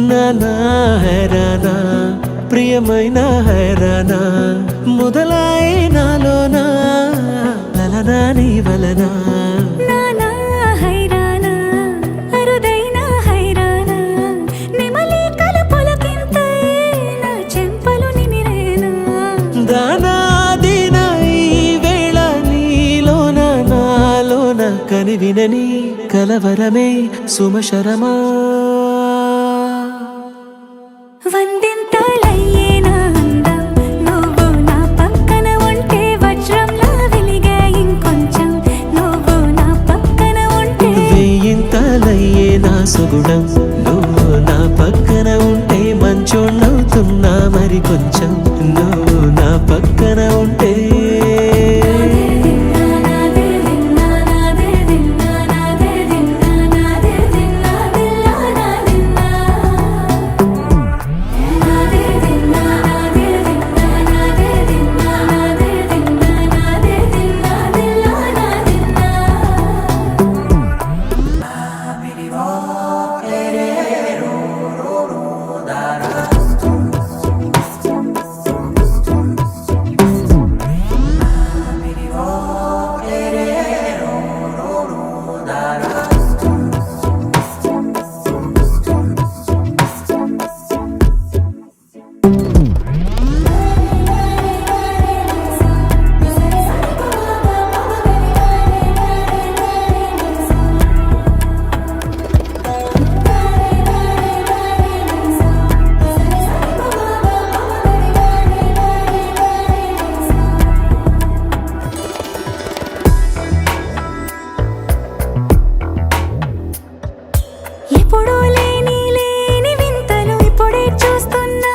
నానా హైరానా ప్రియమైన హైరానా మొదలై నాలోనా లలనా నీ వలనా నానా హైరానా అరుదైన హైరానా నెమలి కలుపులకింతై నా చెంపలు నిమిరేనా దానాదిన ఈ వేళ నీలోన నాలోన కనివినని కలవరమే సుమశరమా వందింతలయ్యేనా అందం నువ్వు నా పక్కన ఉంటే వజ్రంలా వెలిగే ఇంకొంచెం నువ్వు నా పక్కన ఉంటే వెయ్యింతలయ్యే నా సుగుణం నువ్వు నా పక్కన ఉంటే మంచోళ్ళవుతున్నా మరి కొంచెం నువ్వు నా పక్కన ఉంటే ఎప్పుడూ లేని లేని వింతలు ఇప్పుడే చూస్తున్నా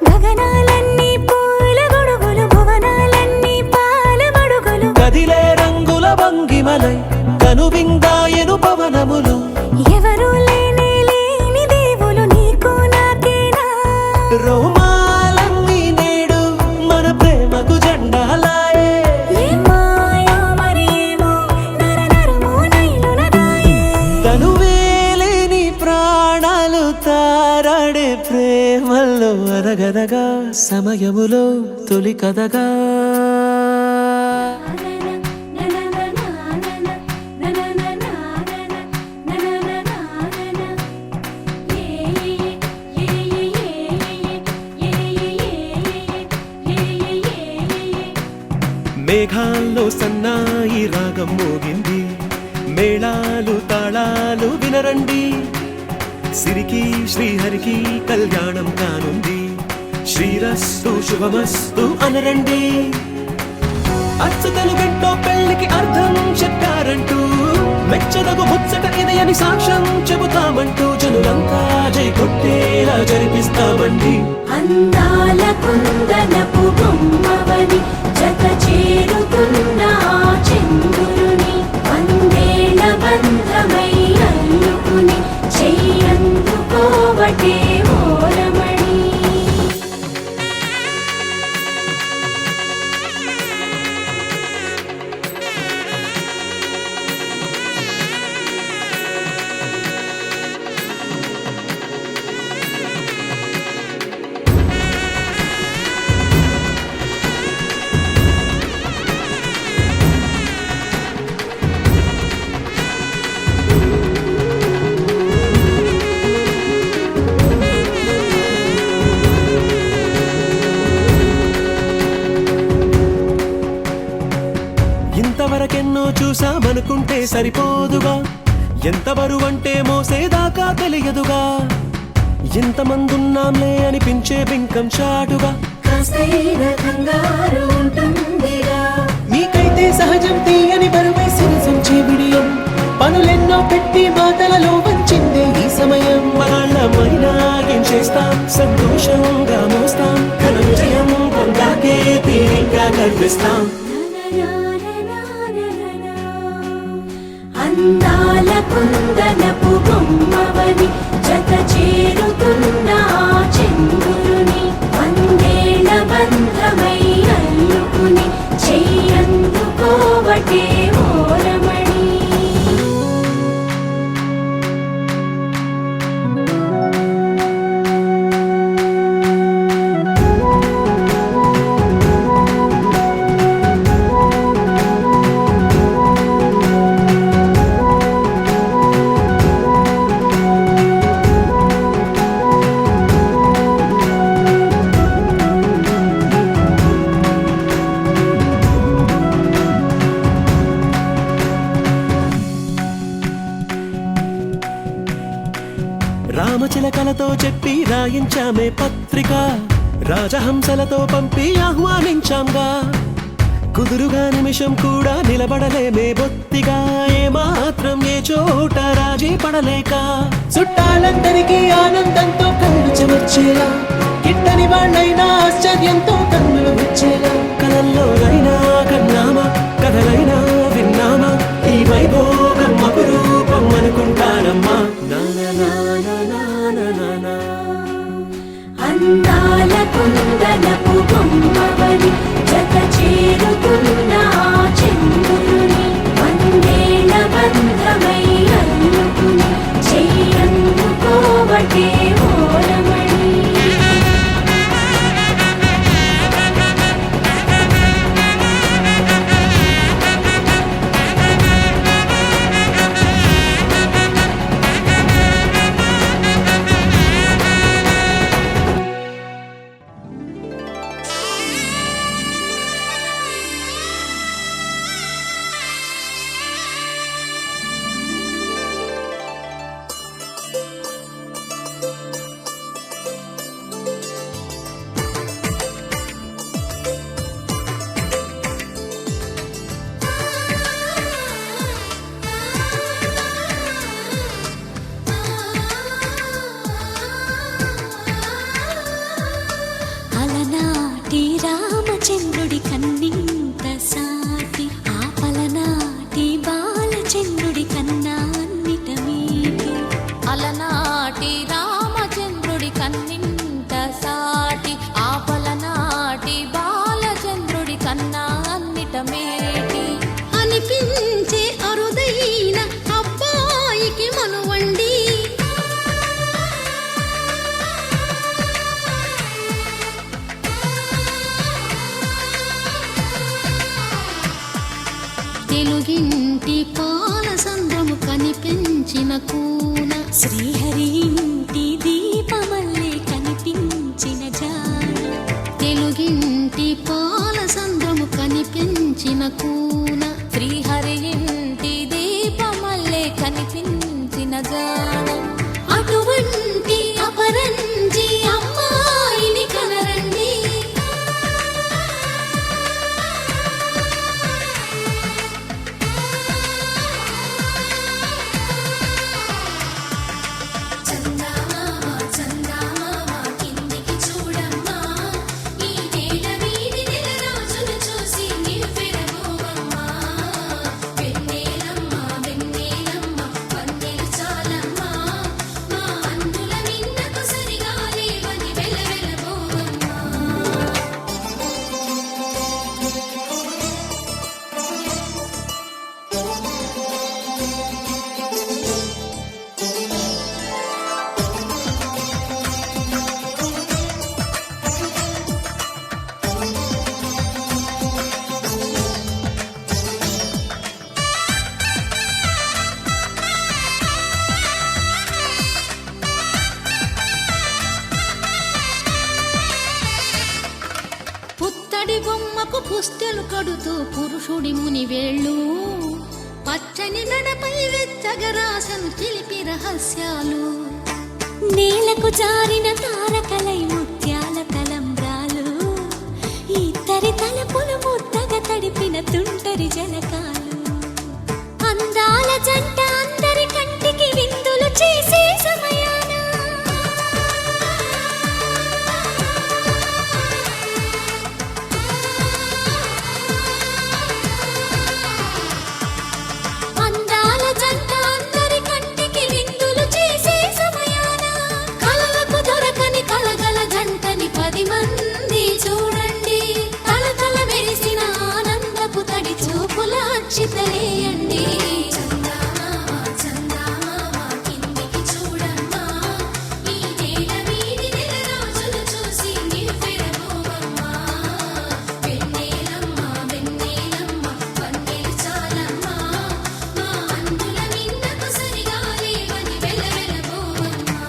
గగనాలన్నీ పూల గొడుగులు భువనాలన్నీ పాల మడుగులు కదిలే రంగుల భంగిమలై కనువిందాయను పవనములు ఎవరు లేని లేని దేవులు నీకు నాకేనా రోమాలన్నీ నేడు మన ప్రేమకు జెండాలాయే ఏ మాయో మరేమో నరనరమో నైలునదాయే తనువేలేని ప్రాణాలు తారాడే ప్రేమల్లో అనగనగా సమయములో తొలి కథగా మేఘాల్లో సన్నాయి రాగం మోగింది మేళాలు తాళాలు వినరండి సిరికి శ్రీహరికి కళ్యాణం కానుంది శ్రీరస్తు శుభమస్తు అనరండి అచ్చతలు గంటో పెళ్లికి అర్థం చెప్పారంటూ మెచ్చదగు ముచ్చట ఇది అని సాక్ష్యం చెబుతామంటూ జనులంతా జై కొట్టేలా జరిపిస్తామండి అందాల కుందనపు బొమ్మవని జత చేరుతున్న ఆ చంద్రుని వందేళ్ల బంధమై అల్లుకుని చెయ్యందుకోవటే ఓరమణి ఇంతవరకెన్నో చూసామనుకుంటే సరిపోదుగా ఎంత బరువంటే మోసేదాకా తెలియదుగా ఎంతమందున్నాంలే అనిపించే బింకం చాటుగా కాస్తైన కంగారు ఉంటుందిగా నీకైతే సహజం తీయని బరువై సిరిసంచే విడియం పనులెన్నో పెట్టి మాటలలో వంచిందే ఈ సమయం మనాళ్ళమైనా ఏం చేస్తాం సంతోషంగా మోస్తాం ఘన విజయం పొందాకే తీరిగ్గా కనిపిస్తాం అందాల కుందనపు బొమ్మవని జత చేరుతున్న ఆ చంద్రుని వందేళ్ల బంధమై అల్లుకుని చెయ్యందుకోవటే ఓరమణి రామచిలకలతో చెప్పి రాయించామే పత్రిక, రాజహంసలతో పంపి ఆహ్వానించాంగా. కుదురుగా నిమిషం కూడా నిలబడలేమే బొత్తిగా, ఏ మాత్రం ఏ చోట రాజీ పడలేక. చుట్టాలందరికీ ఆనందంతో కళ్ళు చెమర్చేలా, గిట్టని వాళ్ళైనా ఆశ్చర్యంతో కన్నులు వచ్చేలా. కలల్లోనైనా కన్నామా, కథలైనా విన్నామా, ఈ వైభోగం అపురూపం అనుకుంటానమ్మా. అందాల కుందనపు బొమ్మవని జత చేరుతున్న ఆ చంద్రుని, వందేళ్ల బంధమై అల్లుకుని చెయ్యందుకోవటే ఓరమణి. అలనాటి రామచంద్రుడి కన్నింత సాటి, ఆపలనాటి బాలచంద్రుడి కన్నా అన్నిట మీటి. అలనాటి రామచంద్రుడి కన్నింత సాటి, ఆపలనాటి బాలచంద్రుడి కన్నా అన్నిట మేటి. అనిపించే అరుదైన అబ్బాయికి మనువండి, తెలుగింటి పాల సంద్రము కనిపించిన కూన, శ్రీహరి ఇంటి దీపమల్లే కనిపించిన జాన. తెలుగింటి పాల సంద్రము కనిపించిన కూన, శ్రీహరి ఇంటి దీపమల్లే కనిపించిన జాన. అటువంటి అపరంజి అమ్మాయిని కనరండి. చందమామ చందమామ కిందికి చూడమ్మా, ఈ నేల వీధి నెల రోజులు చూసి నివ్వెరబోవమ్మా. వెన్నెలమ్మ వెన్నెలమ్మ వన్నెలు చాలమ్మా, మా అందుల మిన్నకు సరిగా లేవని వెలవెలబోవమ్మా. పుత్తడి బొమ్మకు పుస్తెలు కడుతూ పురుషుడి ముని వేళ్ళు, పచ్చని నడపై వెచ్చగరాసను చిలిపి రహస్యాలు. నేలకు జారిన తారకలై ముత్యాల తలంబ్రాలు, ఇద్దరి తలపులు ముద్దగా తడిపిన తుంటరి జలకాలు. అందాల జంట అందరి కంటికి విందులు చేసే సమయాన, అందాల జంట అందరి కంటికి విందులు చేసే సమయాన, కలలకు దొరకని కలగల జంటని 10 మంది చూడండి. తలతల మెరిసిన ఆనందపు తడి చూపుల అక్షితలేయండి. చందమామ చందమామ కిందికి చూడమ్మా, ఈ నేల వీధి నెల రోజులు చూసి నివ్వెరబోవమ్మా. వెన్నెలమ్మ వెన్నెలమ్మ వన్నెలు చాలమ్మా, మా అందుల మిన్నకు సరిగా లేవని వెలవెలబోవమ్మా.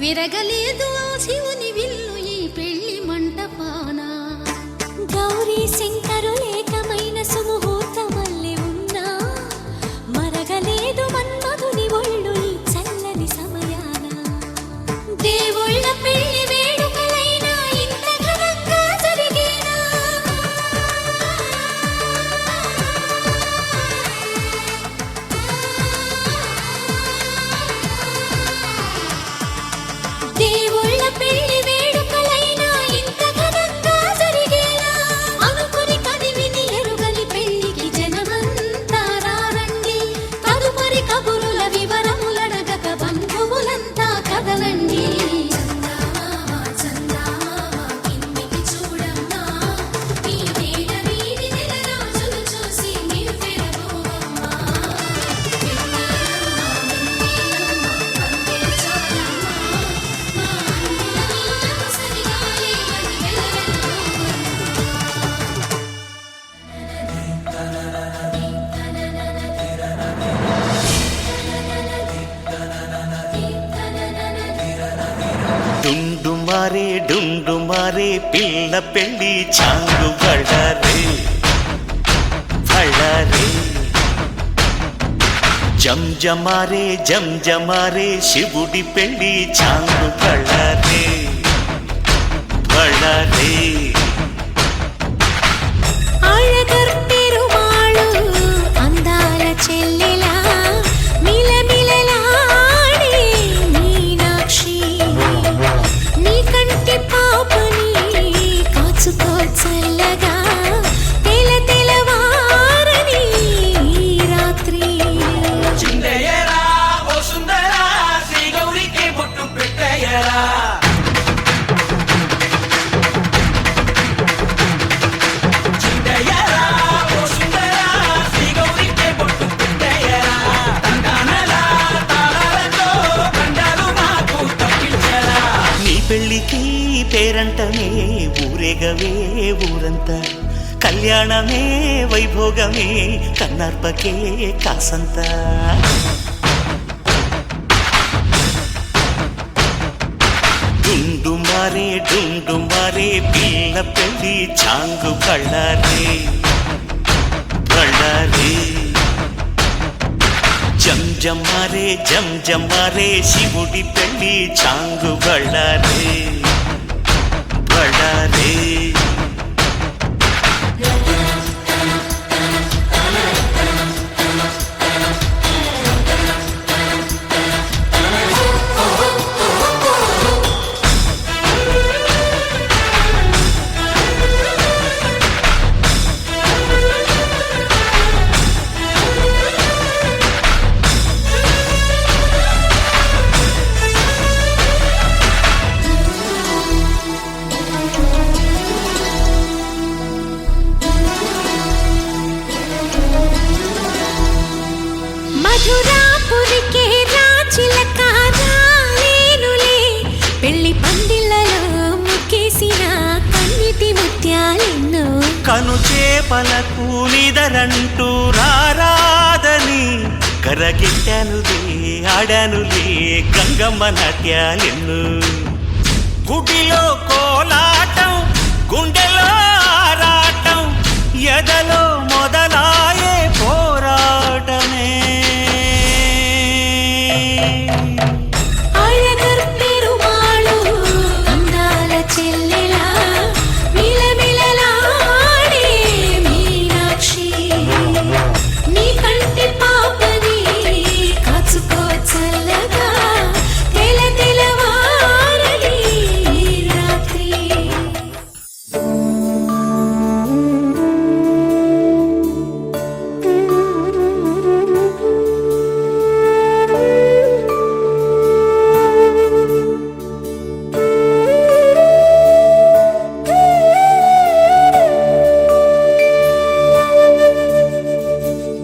విరగలేదు ఆ శివుని విల్లు ఈ పెళ్లి మంటపాన. గౌరీ శంకరు ఏకమైన సుముహూర్తమల్లె ఉన్నా మరగలేదు మన్మధుని ఒళ్ళు ఈ చల్లని సమయాన. దేవుళ్ళ పెళ్లి వేడుకలైనా ఇంత ఘనంగా జరిగేనా? దేవుళ్ళ పెళ్లి వేడుకలైనా ఇంత ఘనంగా జరిగేనా? అనుకుని కదివిని ఎరుగని పెళ్లికి జనమంతా రారండి. తదుపరి కబురుల వివరములడగక బంధువులంతా కదలండి. చందమామ చందమామ కిందికి చూడమ్మా, ఈ నేల వీధి నెల రోజులు చూసి నివ్వెరపోవమ్మా. డుండుమారే పిల్ల పెళ్ళి చాంగు బళ్ళారే బళ్ళారే. జంజమారే శివుడి పెళ్ళి చాంగు బళ్ళారే బళ్ళారే. అழகర్ పెరుమాళు అందాల చెల్లెలా మిలమిలలాడే మీనాక్షి, నీ కంటి పాపని కాచుకో చల్లగా తెల తెలవారని ఈ రాత్రి. చిందయ్యరా ఓ సుందరా శ్రీ గౌరికి బొట్టు పెట్టయ్యరా. చిందయ్యరా ఓ సుందరా శ్రీ గౌరికి బొట్టు పెట్టయ్యరా. తండానలా తాళాలతో బండాలు మాకు తప్పించరా. నీ పెళ్ళికి పేరంటమే ఊరేగవే ఊరంతా, కళ్యాణమే వైభోగమే కన్నార్పకే కాసంత. డుండుమారే పిల్ల పెళ్ళి చాంగు బళ్ళారే బళ్ళారే. జంజమారే శివుడి పెళ్ళి చాంగు బళ్ళారే బళ్ళారే. మధురాపురికే రాచిలక రాలేనులే, పెళ్లి పందిళ్ళలో ముక్కేసిన కన్నిటి ముత్యాలెన్నో. కను చేపలకు నిదరంటూ రారాదని కరగెట్టానులే ఆడానులే గంగమ్మ నాట్యాలెన్ను. గుడిలో కోలాటం గుండెలో ఆరాటం ఎదలో మొదలాయే పోరాటమే. అழகర్ పెరుమాళు అందాల చెల్లెలా మిలమిలలాడే మీనాక్షి, నీ కంటి పాపని కాచుకో చల్లగా తెల తెలవారని ఈ రాత్రి.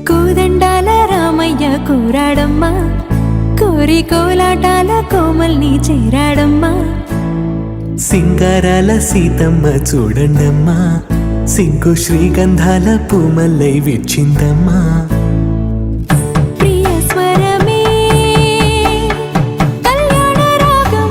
కోదండాల రామయ్య కూరాడమ్మా, కోరి కోలాటాల కోమల్ని చేరాడమ్మా. సింగారాల సీతమ్మ చూడండమ్మా, సింకు శ్రీగంధాల పూమల్లై విచ్చిందమ్మా. ప్రియ స్వరమే కళ్యాణ రాగం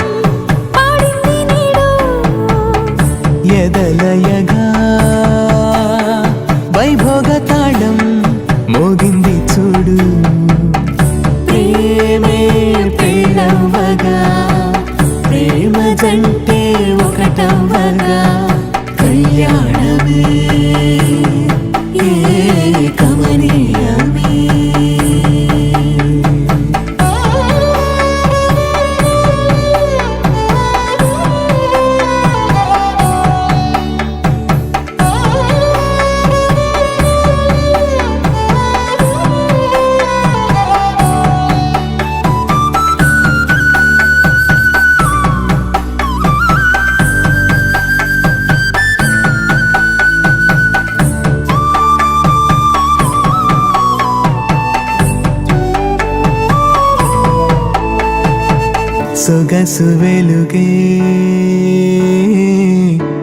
సొగసు వెలుగే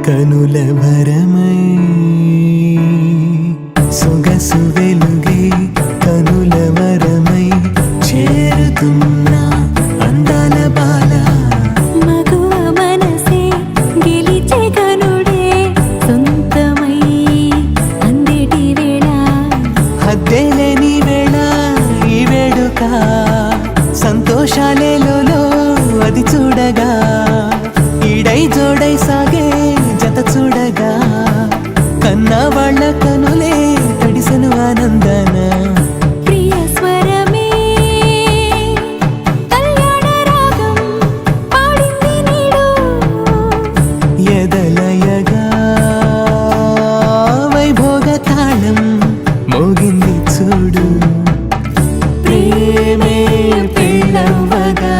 కనుల భరమై సొగసు వెలుగే కనుల వరమై చేరుతున్నా అందాల బాల మగువ మనసే గెలిచే కనుడే సొంతమై అందేటి వేళ హద్దేలేని వేళ ఈ వేడుక సంతోషాలేలో అది చూడగా ఈడై జోడై సాగే జత చూడగా కన్నా వాళ్ళ కనులే తడిసెను ఆనందన ప్రియ స్వరమే కళ్యాణ రాగం పాడింది నీడు ఎదలయగా వైభోగ తాళం మోగింది చూడు ప్రేమే పెళ్ళవ్వగా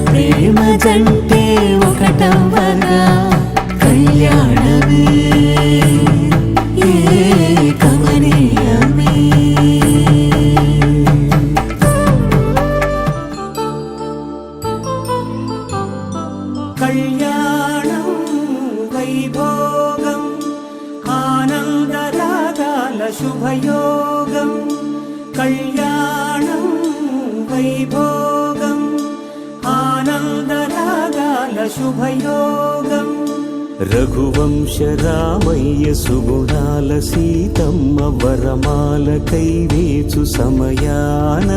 ప్రేమ జంటే ఒకటవ్వగా కళ్యాణమే కమనీయమే కళ్యాణం వైభోగం ఆనందరాగాల శుభయోగం కళ్యాణం వైభోగం ఆనందరాగాల శుభయోగం రఘువంశ రామయ్య సుగుణాల సీతమ్మ వరమాల కైవేచు సమయాన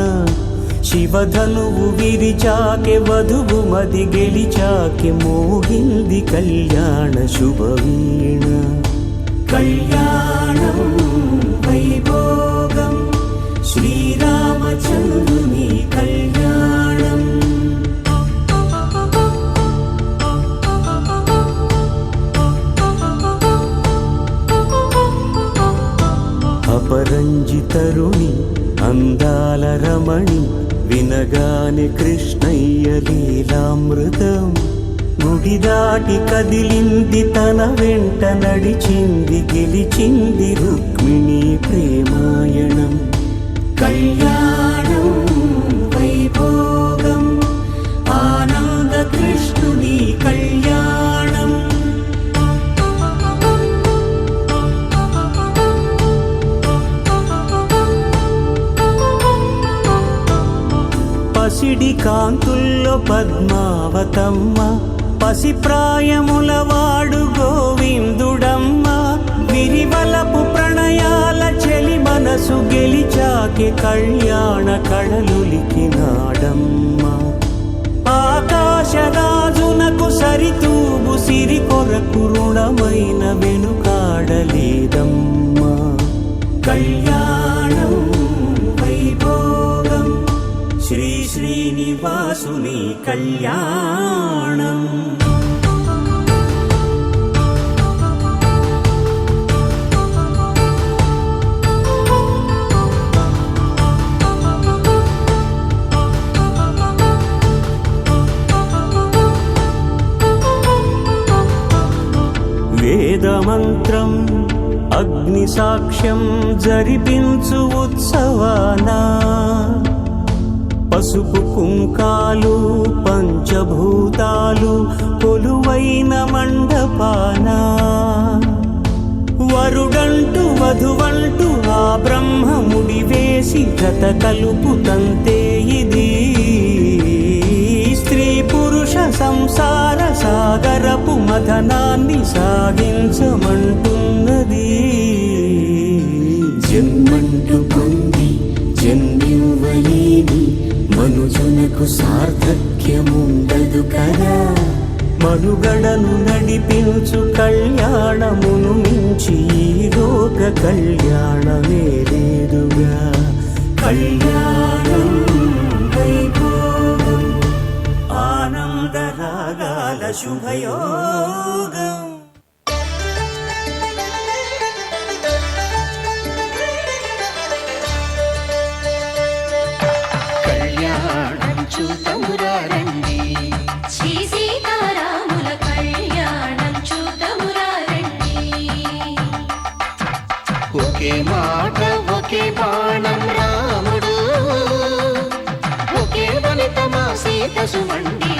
శివధనువు విరిచాకె వధువు మది గెలిచాకె మోగింది కళ్యాణ శుభవీణ కళ్యాణం వైభోగం శ్రీరామచంద్రుని కళ్యాణం అపరంజి తరుణి అందాల రమణి వినగానే కృష్ణయ్య లీలామృతం గుడి దాటి కదిలింది తన వెంట నడిచింది గెలిచింది రుక్మిణి ప్రేమాయణం కళ్యాణం వైభోగం ఆనంద కృష్ణుని కళ్యాణం పసిడి కాంతుల్లో పద్మావతమ్మ పసిప్రాయముల వాడు గోవిందుడమ్మ విరివలపు ప్రణయాల చెలి మనసు గెలిచాకే కళ్యాణ కళలులికినాడమ్మ ఆకాశరాజునకు సరితూబు సిరి కొరకు రుణమైన వెనుకాడలేదమ్మ కళ్యాణం వైభోగం శ్రీ శ్రీనివాసుని కళ్యాణం వేదమంత్రం అగ్ని సాక్ష్యం జరిపించు ఉత్సవానా పసుపు కుంకాలు పంచభూతాలు కొలువైన మండపాన వరుడంటూ వధువంటూ ఆ బ్రహ్మముడి వేసి జత కలుపుతంతే ఇది స్త్రీ పురుష సంసార సాగరపు మథనాన్ని సాగించమంటున్నది జన్మంటూ పొంది జన్మివ్వలేని మనుజునకు సార్థక్యముండదు కదా మనుగడను నడిపించు కళ్యాణమును మించి ఈ లోక కళ్యాణమే లేదుగా కళ్యాణం వైభోగం ఆనందరాగాల శుభయోగం చూతమురారండి శ్రీ సీతారాముల కళ్యాణం చూతమురారండి ఒకే మాట ఒకే బాణం రాముడు ఒకే వనిత మా సీత సుమండి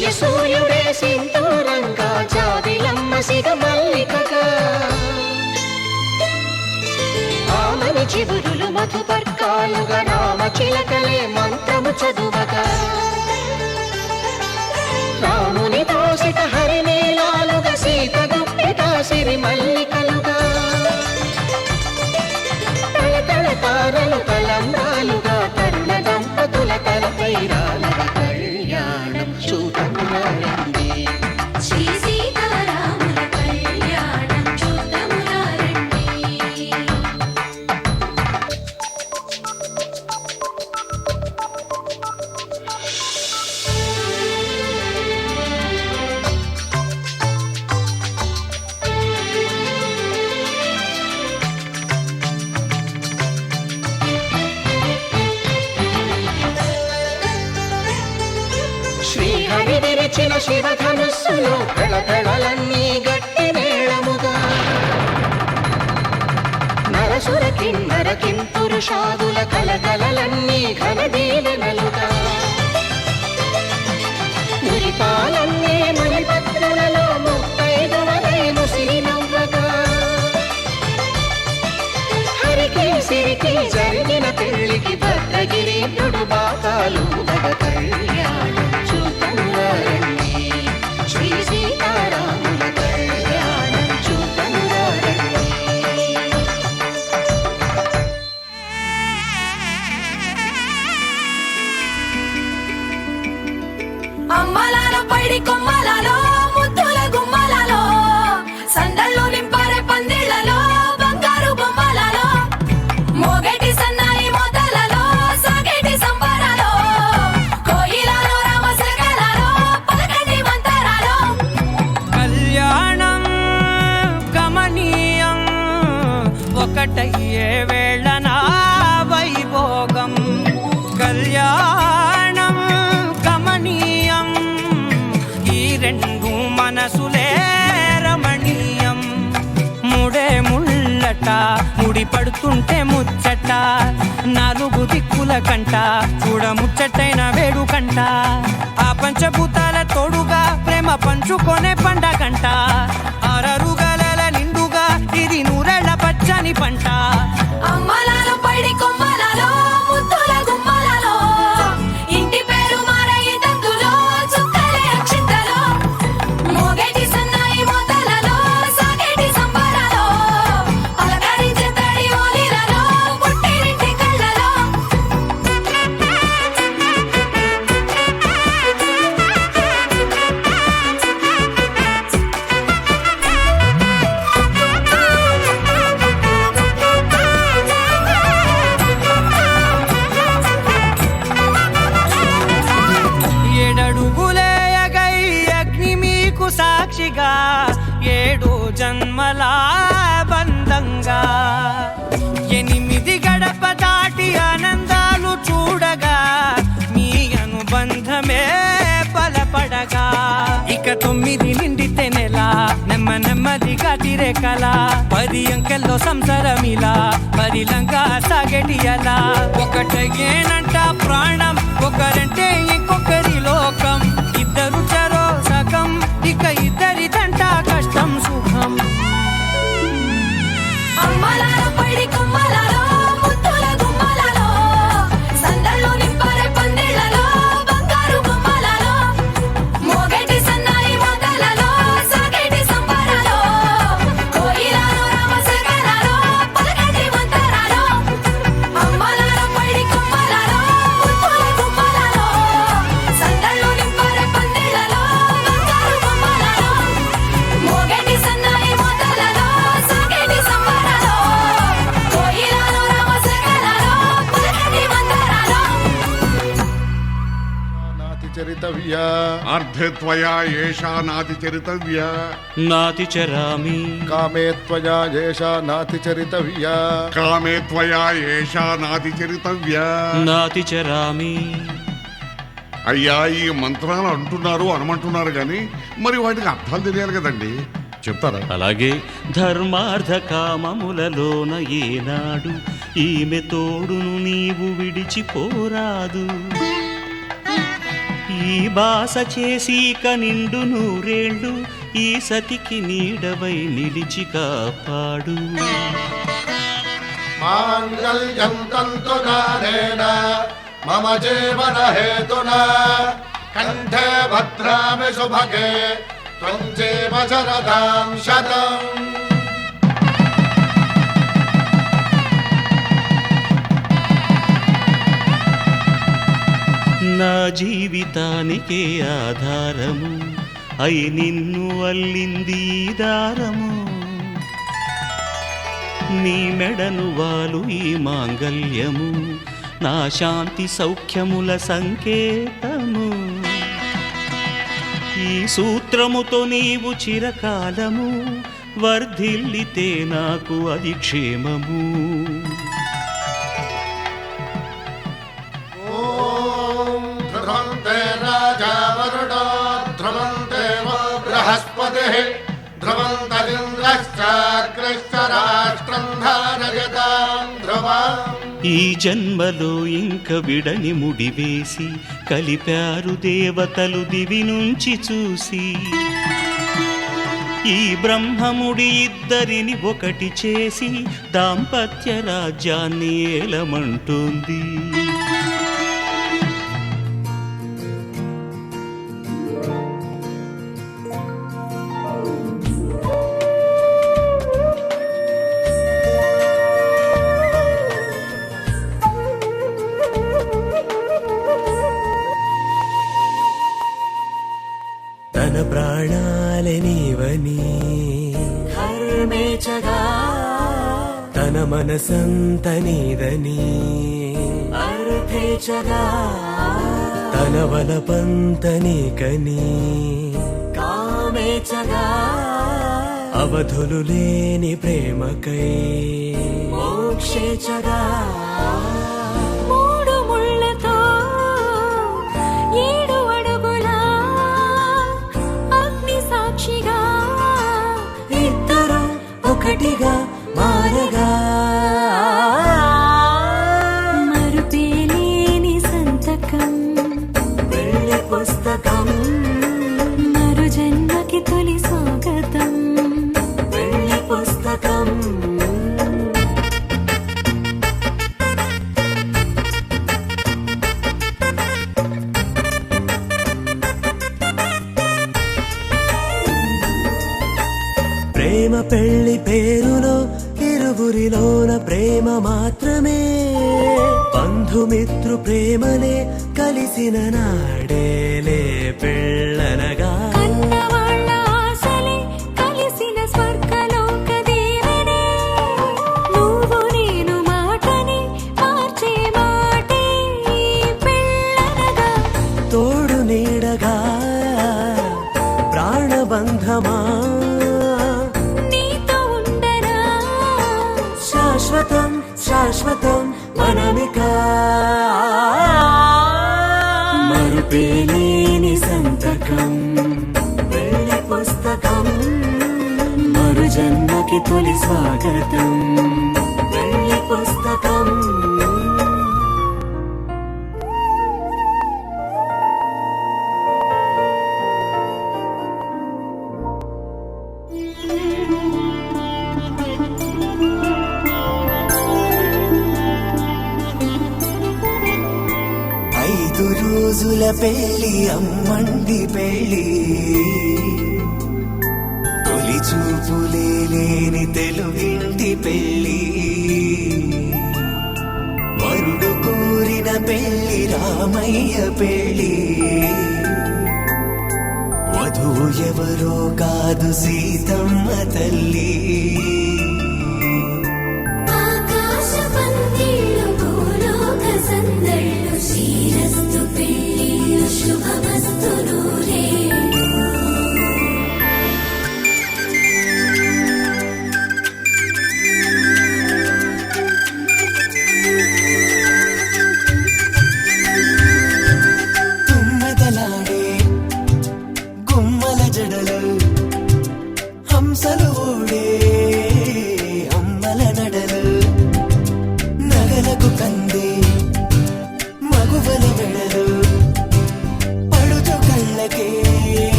ఉదయ సూర్యుడే సింధూరంగా జాబిలమ్మ సిగ మల్లికగా ఆమని చిగురులు మధుపర్కాలుగా రామ చిలకలే మంత్రము చదువగా రాముని దోసిట హరినీలాలుగా సీత గుప్పిట సిరి మల్లికలుగా తలతల తారలు తలంబ్రాలుగా తరుణ దంపతుల తలపై రాలగా కళ్యాణం చూడములండి శ్రీ సీతారాముల కళ్యాణం చూద్దామురా రండి. శ్రీహరి విరిచిన శివధనుస్సులో కళకళలన్నీ గట్టి మేళముగా నరసుర కిన్నర కింపురుషాదుల కలకలలన్నీ ఘన దీవెనలుగా మురిపాలన్నీ మణిపత్రులలో ముత్తైదువలైను సిరినవ్వగా హరికి సిరికి జరిగిన పెళ్లికి భద్రగిరీంద్రుడు బాకాలు గగ కళ్యాణం చూద్దామురండి శ్రీ సీతారాముల కళ్యాణం చూద్దామురండి. అమ్మలాలో పైడి కొమ్మలలో ముద్దుల గుమ్మలలో సందళ్ళు నింపారే పందిళ్లలో బంగారు బొమ్మలలో మోగేటి సన్నాయి మోతలలో సాగేటి సంబరాలో కోయిలలో రామశకలలో పలకటి మంతరాలో కళ్యాణం గమనీయం ఒకటయ్యే వేళ నా వైభోగం కళ్యాణం గమనీయం ఈ రెండు మనసులే రమణీయం ముడే ముళ్ళట ముడి పడుతుంటే ముచ్చట నాలుగు దిక్కుల కంట చూడ ముచ్చటైన వేడుకంట ఆ పంచభూతాల తోడుగా ప్రేమ పంచుకొనే పండగంట ఆరరుగల నిండుగా ఇది నూరెళ్ళ పచ్చని పంట అమ్మలాలో పైడి కొమ్మలలో ముద్దుల గుమ్మలలో ఇంటి పేరు మారయి తందులో చుక్కలే అక్షింతలో మోగేటి సన్నాయి మోతలలో సాగేటి సంబరాలో అలకరించే తడి ఓలిలలో పుట్టినింటి కళ్ళలో ఏడడుగులేయగై అగ్ని మీకు సాక్షిగా ఏడు జన్మల బంధంగా 8 గడప దాటి ఆనందాలు చూడగా మీ అనుబంధమే బలపడగా ఇక 9 నిండితే నెల నెమ్మదిగా తిరేకల 10 అంకెల్లో సంసారమిలా పరిలంగా సాగేటి అలా ఒకటేనంట ప్రాణం ఒకరంటే ఇంకొకరి లోకం ఇద్దరు చరో సగం ఇక ఇద్దరిదంట కష్టం సుఖం అమ్మలాలో పైడి కొమ్మలలో ముద్దుల గుమ్మలలో సందళ్ళు నింపారే పందిళ్లలో బంగారు బొమ్మలలో మోగేటి సన్నాయి మోతలలో సాగేటి సంబరాలో కోయిలలో రామశకలలో పలకటి మంతరాలో అమ్మలాలో పైడి కొమ్మలలో ముద్దుల గుమ్మలలో సందళ్ళు నింపారే పందిళ్లలో బంగారు బొమ్మలలో మోగేటి సన్నాయి మోతలలో సాగేటి సంబరాలో కోయిలలో రామశకలలో పలకటి మంతరాలో నాతి చరితవ్యా అర్ధే త్వయా ఏషా నాతి చరితవ్యా నాతి చరామి కామే త్వయా ఏషా నాతి చరితవ్యా కామే త్వయా ఏషా నాతి చరితవ్యా నాతి చరామి. అయ్యా ఈ మంత్రాలు అంటున్నారు అనమంటున్నారు కానీ మరి వాటికి అర్థాలు తెలియాలి కదండి చెప్తారా? అలాగే ధర్మార్థ కామములలోన ఏనాడు ఈమె తోడును నీవు విడిచిపోరాదు. ఈ బాస చేసీక నిండు నూరేళ్ళు ఈ సతికి నీడవై నిలిచి కాపాడు. మాంగళ్యం తంతునానేన మమ జీవన హేతునా కంఠే భద్రామి శుభగే త్వం జీవ శరదాం శతం. నా జీవితానికే ఆధారము అయి నిన్ను అల్లింది ఈ దారము. నీ మెడను వాలు ఈ మాంగల్యము నా శాంతి సౌఖ్యముల సంకేతము. ఈ సూత్రముతో నీవు చిరకాలము వర్ధిల్లితే నాకు అది క్షేమము. ధ్రువంతే రాజా వరుడో ధ్రువంతే వో బృహస్పతిః ధ్రువంతరింద్రశ్చాగ్రశ్చ రాష్ట్రం ధారయతాం ధ్రువం. ఈ జన్మలో ఇంక విడని ముడివేసి కలిపారు దేవతలు దివి నుంచి చూసి. ఈ బ్రహ్మముడి ఇద్దరిని ఒకటి చేసి దాంపత్య రాజ్యాన్ని ఏలమంటుంది. తన ప్రాణాలనివని హర్మేచగా తన మనసంత నీదని అర్థేచగా తన వలపంత నీకని కామేచగా అవధులు లేని ప్రేమకై మోక్షేచగా. మూడు ముళ్ళతో 7 అడుగుల అగ్ని సాక్షిగా ఇద్దరు ఒకటిగా మారగా మరుపేలేని సంతకం వెళ్ళి పుస్తకం మరు జన్మకి తొలి స్వాగతం. వెళ్ళి పుస్తకం. ప్రేమ పెళ్లి పేరులో ఇరువురిలోన ప్రేమ మాత్రమే బంధుమిత్రు ప్రేమలే కలిసిన నాడేలే పెళ్ళనగా. కన్నవాళ్ళ ఆశలే కలిసిన స్వర్గలోక దీవెనే నువ్వు నేను మాటని మార్చే మాటే పెళ్ళనగా. తోడు నీడగా ప్రాణబంధమా నీతో ఉండనా శాశ్వతం శాశ్వతం మనమిక. మరుపేలేని సంతకం వెళ్ళి పుస్తకం మరు జన్మకి తొలి స్వాగతం. వెళ్ళి పుస్తకం. ఐదు రోజుల పెళ్లి అమ్మండి పెళ్లి తొలి చూపులే లేని తెలుగింటి పెళ్లి. వరుడు కోరిన పెళ్లి రామయ్య పెళ్లి వధువు ఎవరో కాదు సీతమ్మ తల్లి. ఆకాశ పందిళ్ళు భూలోక సందళ్ళు శ్రీరస్తు పెళ్ళిళ్ళు శుభమస్తు నూరే. తుమ్మెదలాడే గుమ్మల జడలు హంసలు ఓడే అమ్మల నడలు నగలకు కందే మగువల వెడలు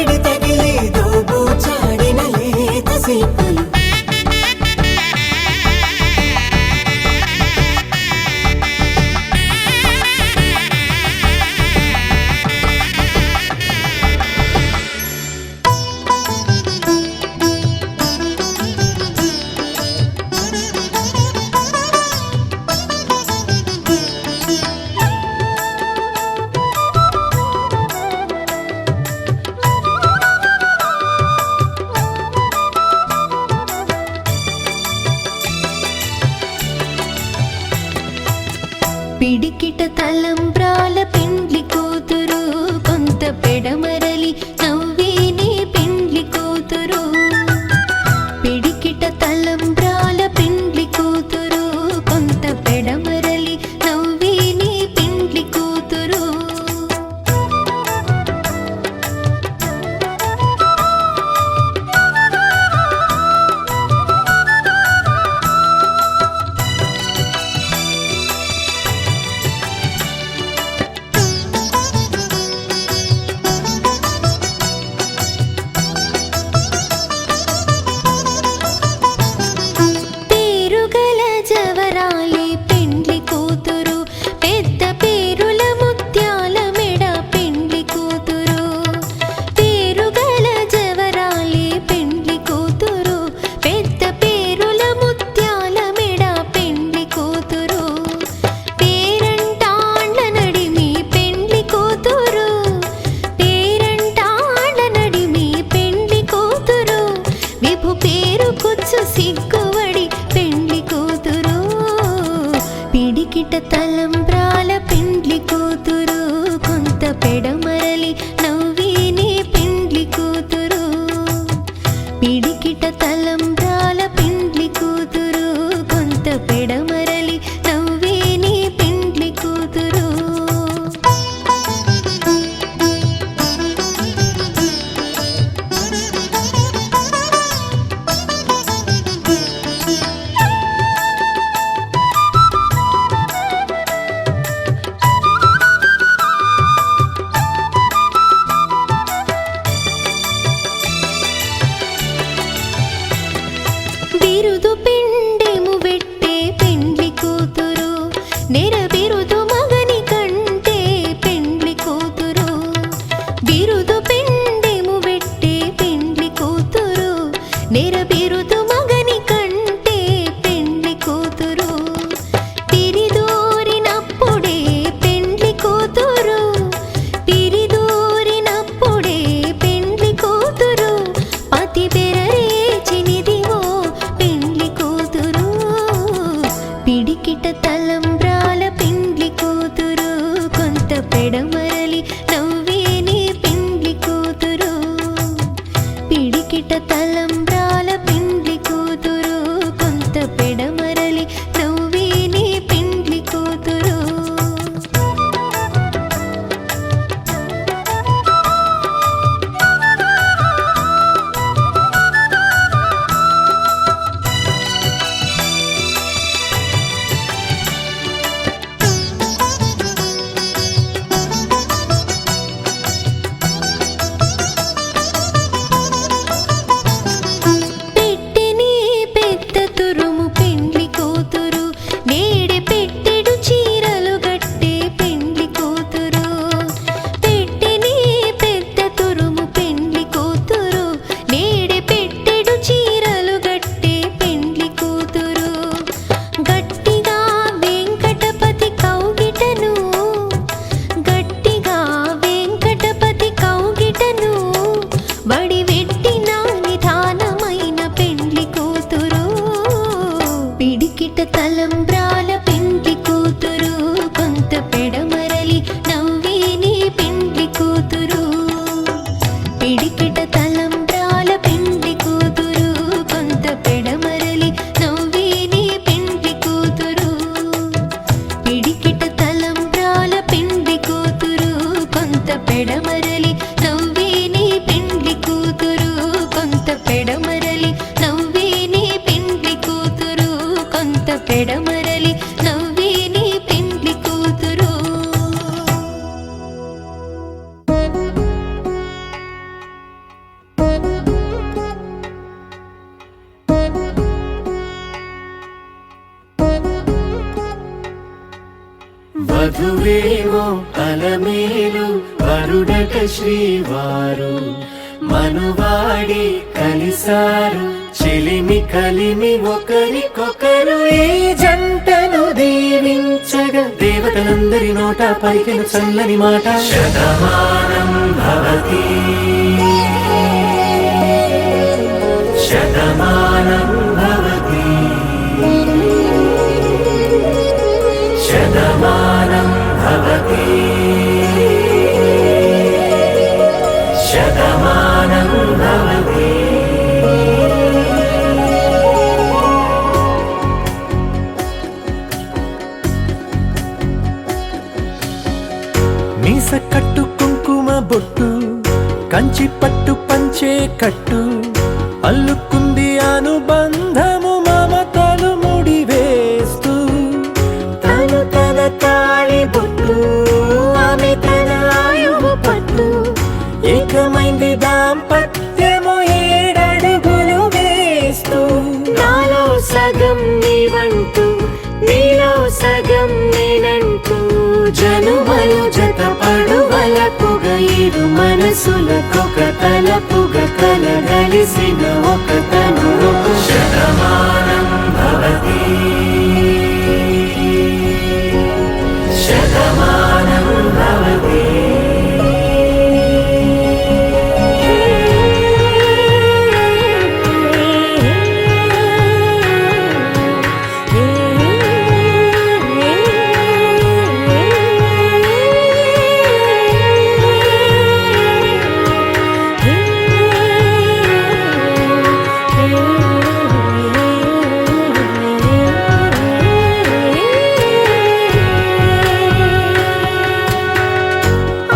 వేడి తగిలి దోబూచాడిన లేత శిల్పలు పిడికిట తలంబ్రాల పెండ్లి కూతురు కొంత పెడమరలి నవ్వేనే పెండ్లి కూతురు పిడికిట తలంబ్రాల పెండ్లి కూతురు కొంత పెడమరలి నవ్వేనే పెండ్లి కూతురు పేరుగల జవరాలి పెండ్లి కూతురు పెద్ద పేరుల ముత్యాల మెడ పెండ్లి కూతురు పేరుగల జవరాలి పెండ్లి కూతురు పెద్ద పేరుల ముత్యాల మెడ పెండ్లి కూతురు పేరంటాండ్ల నడిమి పెండ్లి కూతురు పేరంటాండ్ల నడిమి పెండ్లి కూతురు విభు పేరు కుచ్చు సిగ్గువడి పెండ్లి కూతురు పిడికిట తలంబ్రాల పెండ్లి కూతురు కొంత పెడమరలి నవ్వేనే పెండ్లి కూతురు పిడికిట తలంబ్రాల పెండ్లి కూతురు కొంత పెడమరలి నవ్వేనే పెండ్లి కూతురు బిరుదు పిండెము వెట్టే పెండ్లి కూతురు నెర బిరుదు మగని కంటే పెండ్లి కూతురు బిరుదు పిండెము వెట్టే పెండ్లి కూతురు నెర బిరుదు మగని కంటే పెండ్లి కూతురు తిరిదూరినప్పుడే పెండ్లి కూతురు తిరిదూరినప్పుడే పెండ్లి కూతురు పతి బెరరేచినిదివో పెండ్లి కూతురు పిడికిట తలంబ్రాల పెండ్లి కూతురు కొంత పెడమరలి నవ్వేనే పెండ్లి కూతురు పిడికిట తలంబ్రాల పెండ్లి కూతురు కొంత పెడమరలి నవ్వేనే పెండ్లి కూతురు పెట్టెనే పెద్ద తురుము పెండ్లి కూతురు నేడే పెట్టెడు చీరలు గట్టే పెండ్లి కూతురు పెట్టెనే పెద్ద తురుము పెండ్లి కూతురు నేడే పెట్టెడు చీరలు గట్టే పెండ్లి కూతురు గట్టిగా వెంకటపతి కౌగిటను గట్టిగా వెంకటపతి కౌగిటను వడివెట్టిన నిధానమైన పెండ్లి కూతురు పిడికిట తలంబ్రాల పెండ్లి కూతురు కొంత పెడమరలి నవ్వేనే పెండ్లి కూతురు పిడికిట తలంబ్రాల పెండ్లి కూతురు కొంత పెడమరలి నవ్వేనే పెండ్లి కూతురు పిడికిట తలంబ్రాల పెండ్లి కూతురు కొంత పెడమరలి నవ్వేనే పెండ్లి కూతురు కొంత పెడమరలి నవ్వేనే పెండ్లి కూతురు కొంత పెడమరలి నవ్వేనే పెండ్లి కూతురు. అలమేలు వరుడట శ్రీవారు మనువాడి కలిసారు చెలిమి కలిమి ఒకరికొకరు ఈ జంటను దీవించగా దేవతలందరి నోట పలికిన చల్లని మాట శతమానం భవతి శతమానం భవతి శతమానం భవతి శతమానం భవతి. మీస కట్టు కుంకుమ బొట్టు కంచి పట్టు పంచే కట్టు అల్లుకుంది అనుబంధము మమతలు ముడివేస్తూ తను తన తాళి బొట్టు ఆమె తన ఆయువు పట్టు ఏకమైంది దాంపత్యము 7 అడుగులు వేస్తూ నాలో సగం నీవంటూ నీలో సగం నేనంటూ జనుమలు జత పడువలపుగ ఇరు మనసులకొక తలపుగ కలగలిసిన ఒక తను శతమానం భవతి శతమానం భవతి.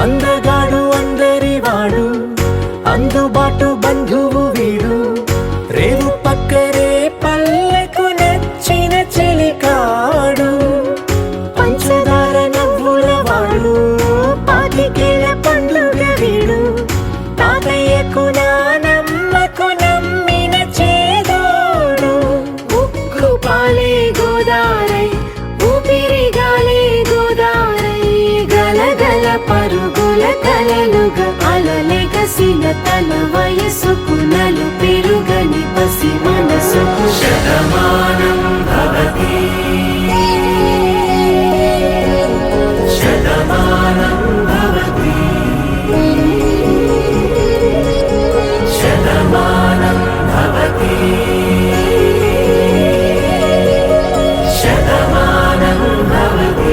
అందగాడు అందరివాడు అందుబాటు బంధువు వీడు రేవు పక్కరే పల్లెకు నచ్చిన చెలికాడు పంచదార నవ్వుల వాడు పాతికేల పండుగ వీడు తాతయ్యకు నానమ్మకు నమ్మిన చేదోడు ఉక్కు పాలే గోదారై ఊపిరి గాలే గోదారై గలగల పరుగుల కలలుగా అలలెగసిన తన వయసుకు నలు పెరుగని పసి మనసుకు శతమానం భవతి శతమానం భవతి శతమానం భవతి శతమానం భవతి.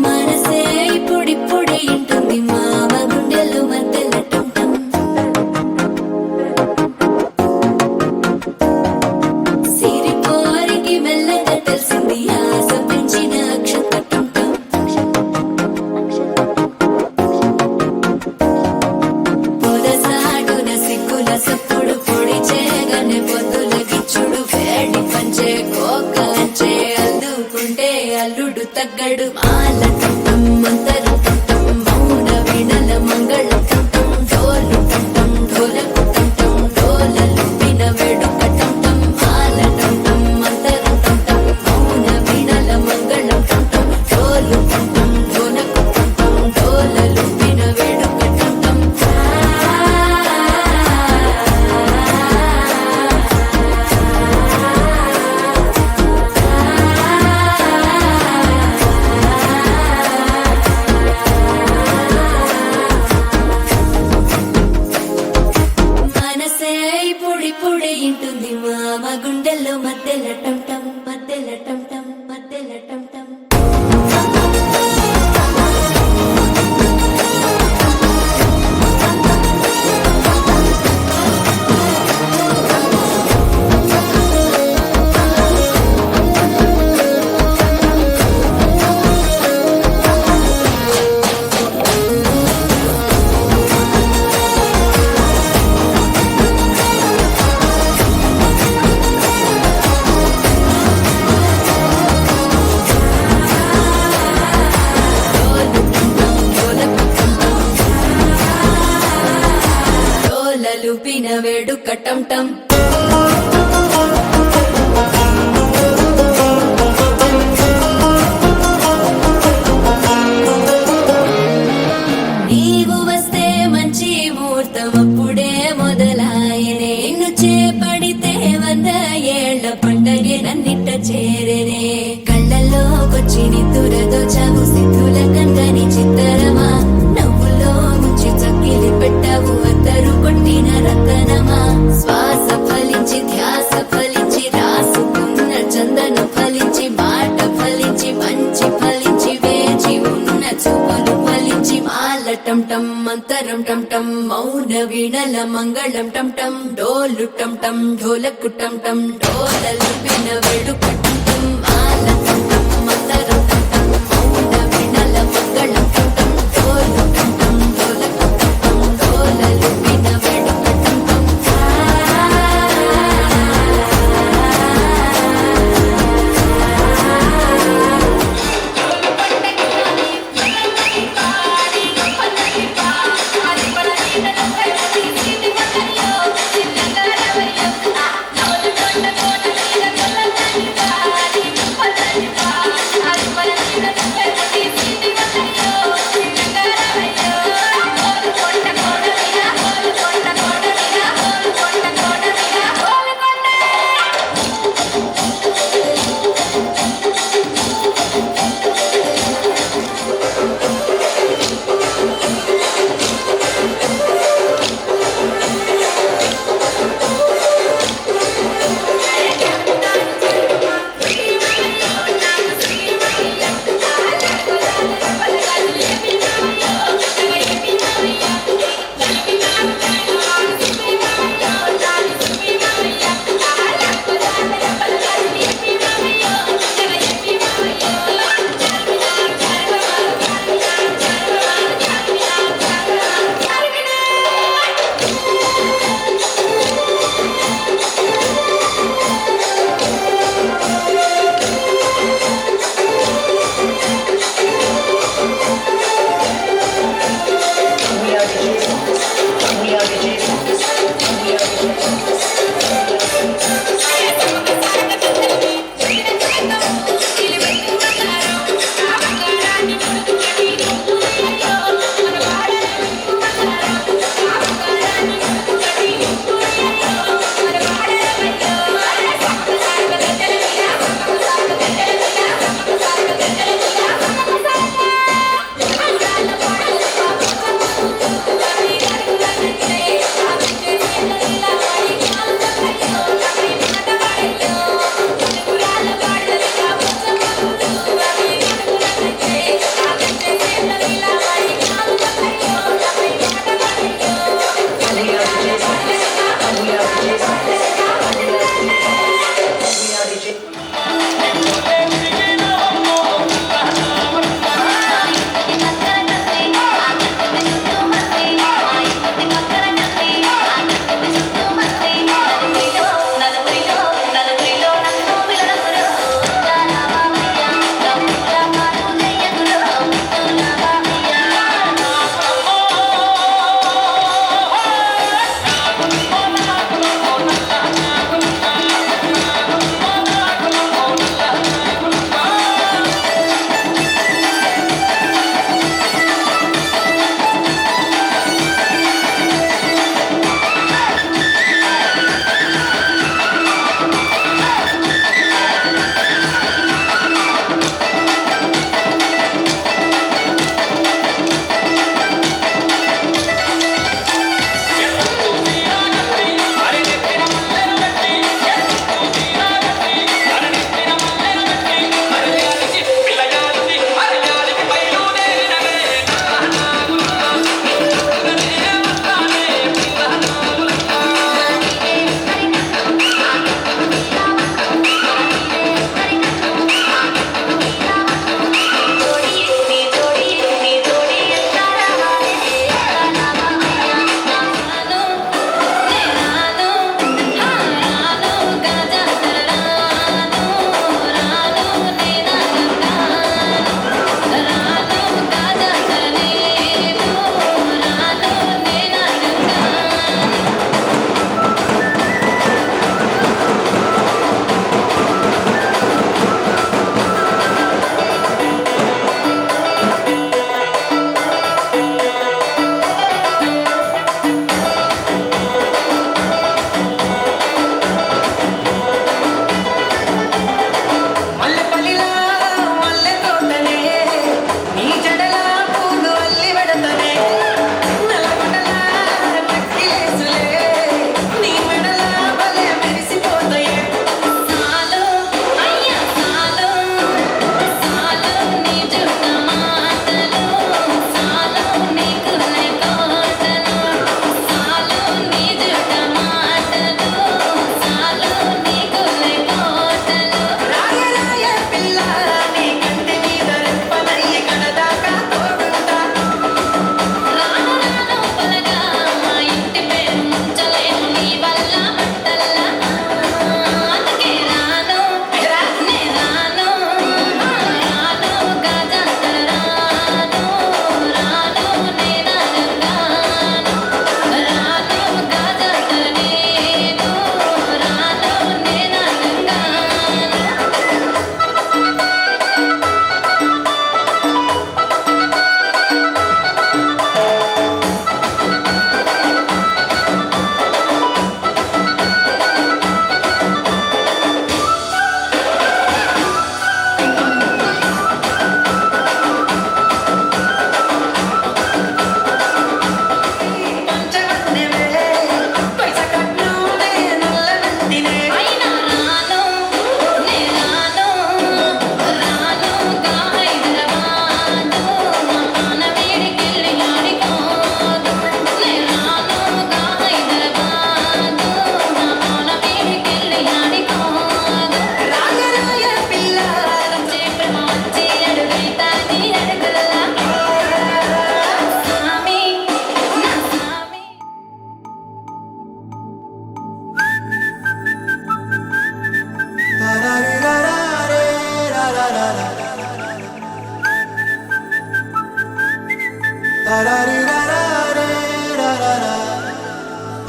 మనసే ఇప్పుడిప్పుడే ఇంటుంది మామ గుండెలు మధ్యలటుంటం సిరి కోరికి మెల్లగా తెలిసింది ఆశ పెంచిన అక్షతటుంటం పొదసాటున సిక్కుల సప్పుడు పొడి చేయగానే పొద్దుల గిచ్చుడు వేడి పంచే కోకలంచే అల్లుకుంటే అల్లుడు తగ్గడు మాల టుంటం మంతరం టుంటం మౌన వీణల మంగళం టుంటం డోలు టుంటం డోలకు టుంటం డోలలు విన వేడుక టుంటం మాల టుంటం మంతరం టుంటం మౌన వీణల మంగళం టుంటం డోలు టుంటం డోలకు టుంటం డోలలు విన వేడుక టుంటం లూపిన వేడుక టం టం నీవు వస్తే మంచి ముహూర్తం అప్పుడే మొదలాయనే నిన్ను చేపడితే 100 ఏళ్ల పండగే నన్నిట్ట చేరనే కళ్ళల్లోకొచ్చి నిద్దురదో చావు సిద్ధుల కందని చిత్తరమా నవ్వులో ముంచి చక్కిలి పెట్టావు అద్దరు కొట్టిన రతనమా శ్వాస ఫలించి ధ్యాస ఫలించి రాసుకున్న చందన ఫలించి మాట ఫలించి మంచి ఫలించి వేచి ఉన్న చూపులు ఫలించి మాల టం టం మంతరం టం టం మౌన వీణల మంగళం టం టం డోలు టం టం ఢోలకు టం టం డోలలు విన వేడుక టం టం మాల టం టం మంతరం టం టం మౌన వీణల మంగళం టం టం డోలు టం టం ఢోలకు టం టం డోలలు విన వేడుక టం టం Thank you.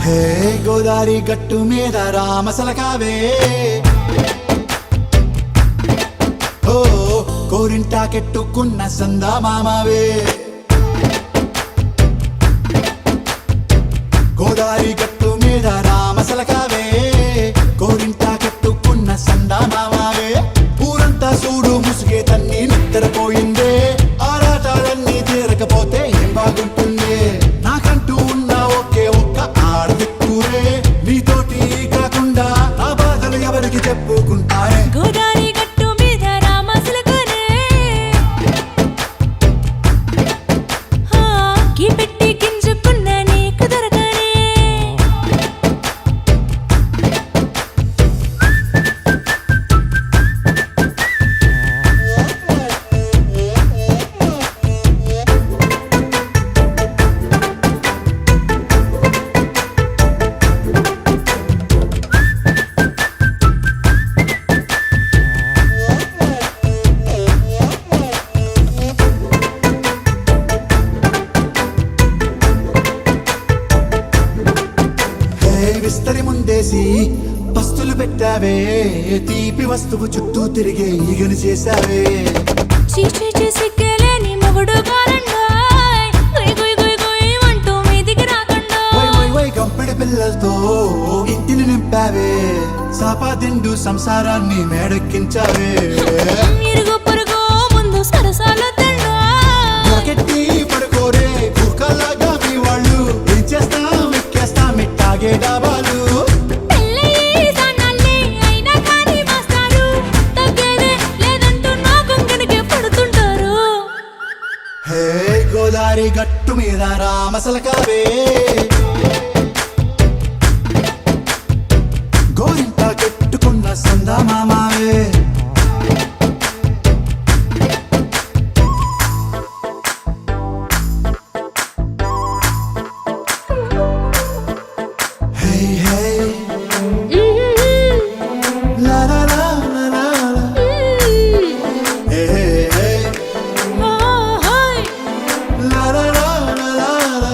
హే గోదారి గట్టు మీద రామసలకావే ఓ కోరింటాకెట్టుకున్న సందా మామావే గోదారి గట్టు మీద రామసలకావే కోరింటాకెట్టుకున్న సందా మామావే ఊరంతా చూడు ముసుగే తన్ని నిద్రపోయిందే ఆరాటాలన్నీ తీరకపోతే ఏం బాగుంటుంది నాకంటూ ఉన్న ఒకే ఒక్క ఆడదిక్కురే నీతోటి కాకుండా ఆ బాధలు ఎవరికి చెప్పుకుంటారే గోదారి గట్టు మీద రామసలకనే గీ పెట్టి గింజుకున్న నీకు దొరకనే విస్తరి ముందేసి పస్తులు పెట్టావే తీపి వస్తువు చుట్టూ తిరిగే ఈగను చేశావే చీచి సిగ్గలేని మొగుడు కారండాయ్ గుయ్ గుయ్ గుయ్ గుయ్ అంటూ మీదికి రాకుండా వై వై వై గంపెడి పిల్లలతో ఇంటిని నింపావే సాపాదిండు సంసారాన్ని మేడెక్కించావే ఇరుగు పొరుగు ముందు సరసాలు తండా రాకెట్టి పడుకోరే కుక్కలాగా మీ వాళ్ళు ఏం చేస్తాం ఎక్కేస్తాం మిట్టాగే డాబాలు పెళ్ళయి సన్నాళ్ళే అయినా కానీ మాస్తారు తగ్గేదే లేదంటూ నా కొంగనికే పడుతుంటారు హే గోదారి గట్టు మీద రామసలకావే గోరింట కెట్టుకున్న సందా మామావే హే హే లా లా లా లా లా లా. హే హే హే లా లా లా లా లా లా.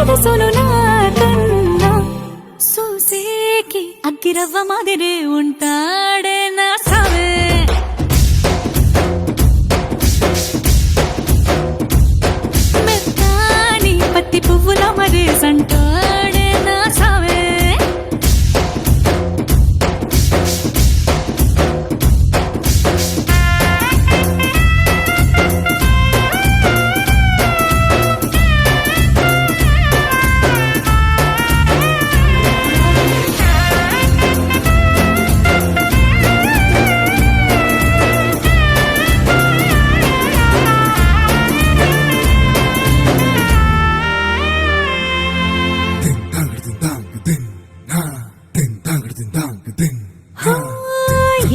తెలుసును నాకన్నా సూసేకి అగ్గిరవ్వ మాదిరే ఉంటాడే నా సావే మెత్తాని పత్తి పువ్వుల మరేసంటాడే నా సావే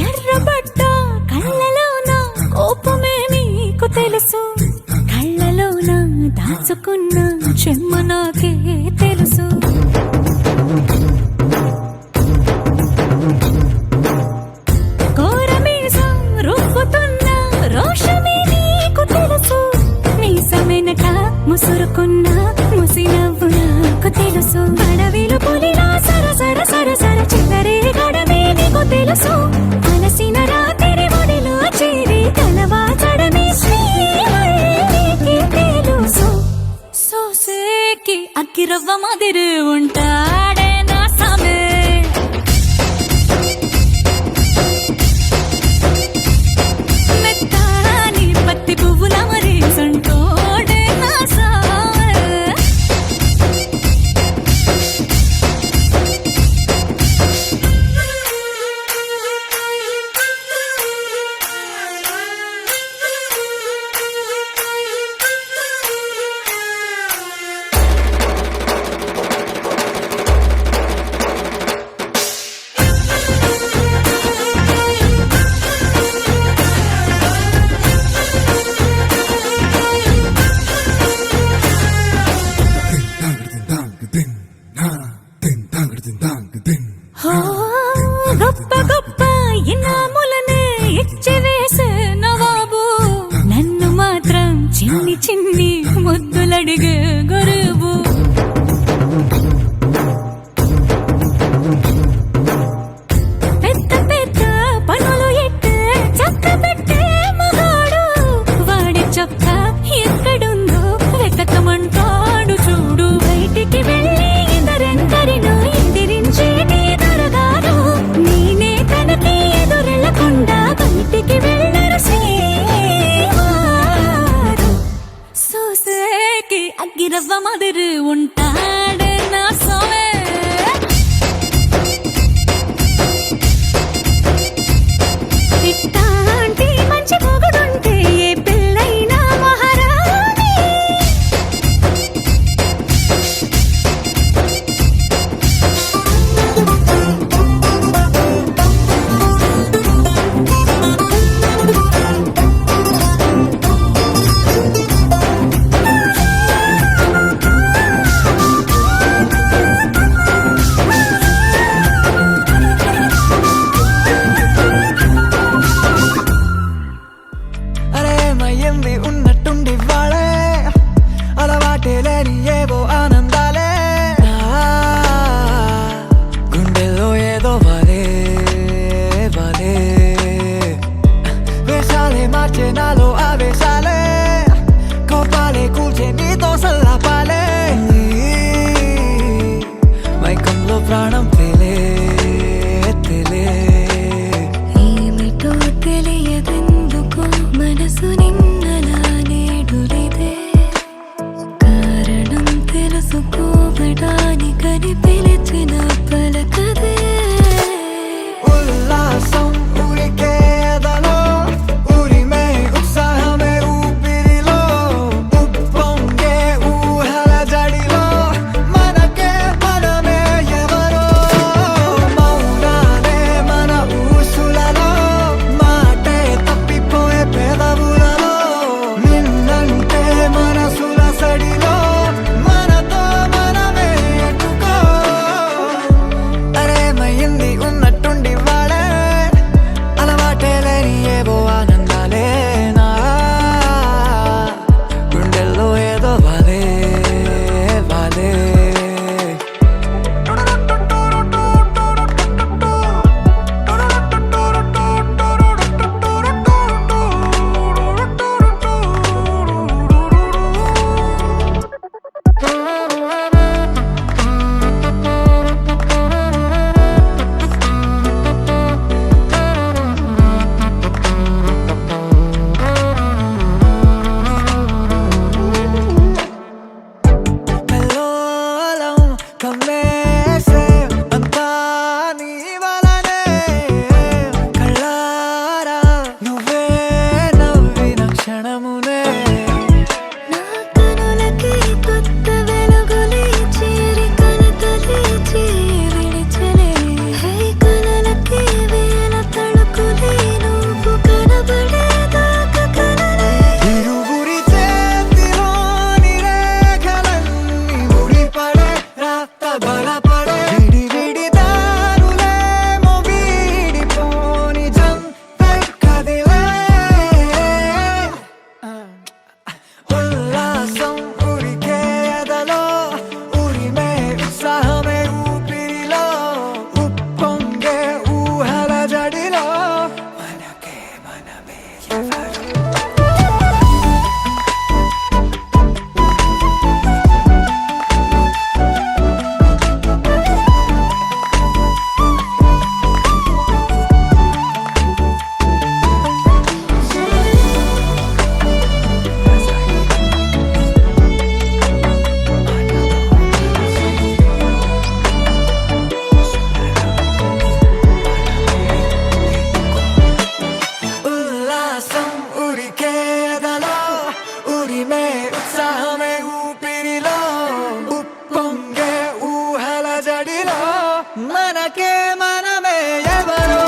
ఎర్రబడ్డ కళ్ళలోన కోపమే నీకు తెలుసు కళ్ళలోన దాచుకున్న చెమ్మ నాకే తెలుసు కోరమీసం రుబ్బుతున్న రోషమే నీకు తెలుసు మీసమెనక ముసురుకున్న ముసినవ్వు నాకు తెలుసు అడవిలు పులిలా సరసర సరసర చిల్లరే గడమే నీకు తెలుసు అలసిన రాత్రి ఒడిలో చేరి కలవాచడమే శ్రీవల్లికి తెలుసు సోసేకి అగ్గిరవ్వ మాదిరి ఉంటాడే నా సామే మెత్తాని పత్తి పువ్వుల మరేసంటోడే నా సామే గొప్ప గొప్ప ఇనాములనే ఇచ్చి వేసే నవాబు నన్ను మాత్రం చిన్ని చిన్ని ముద్దులడిగే గురువు పెద్ద పెద్ద పనులు ఎట్టే చక్క పెట్టే మగాడు వాడి చొక్క ఎక్కడుందో వెతకమంటాడు చూడు బయటికి వెళ్ళి ఇద్దరెందరినో ఎదిరించేటి దొరగారు నేనే తనకి ఎదురెళ్ళకుండా బయటికి వెళ్ళరు శ్రీవారు సోసేకి అగ్గిరవ్వ మాదిరి ఉంటాడే నా సోమే ఇట్టాంటి మంచి మొగుడుంటే ఏ పిల్లైనా మహారాణి అరే మయ్యింది ఉన్నట్టుండి వాడే అలవాటే లేని ఏవో ఆనందాలే నా గుండెల్లో ఏదో వాలే వాలే వేషాలే మార్చే నాలో ఆవేశాలే కోపాలే కూల్చే నీతో సల్లాపాలే మైకంలో ప్రాణం తేలే తేలే ఏమిటో తెలియదెందుకు మనసు నిన్నలా నేడులిదే కారణం తెలుసుకోవడానికని పిలిచిన పలకదే ఉల్లాసం ఉరికేదలో ఉరిమే ఉత్సాహమే ఊపిరిలో ఉప్పొంగే ఊహల జడిలో మనకే మనమే ఎవరో మౌనాలే మన ఊసులలో మాటే తప్పిపోయే పెదవులలో నిన్నంటే మనసుల సడిలో మనతో మనమే ఎట్టుకో బలపడే విడి విడి దారులేమో వీడిపోని జంటే కదిలే ఉల్లాసం ఉరికే ఎదలో ఉరిమే ఉత్సాహమే ఊపిరిలో ఉప్పొంగే ఊహల జడిలో మనకే మనమే ఎవరు ఉల్లాసం ఉరికే ఎదలో ఉరిమే ఉత్సాహమే ఊపిరిలో ఉప్పొంగే ఊహల జడిలో మనకే మనమే ఎవరో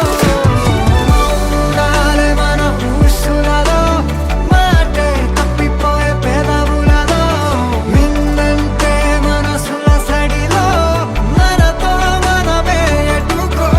మౌనాలే మన ఊసులలో మాటే తప్పిపోయే పెదవులలో మిన్నంటే మనసుల సడిలో మనతో మనమే ఎటుకో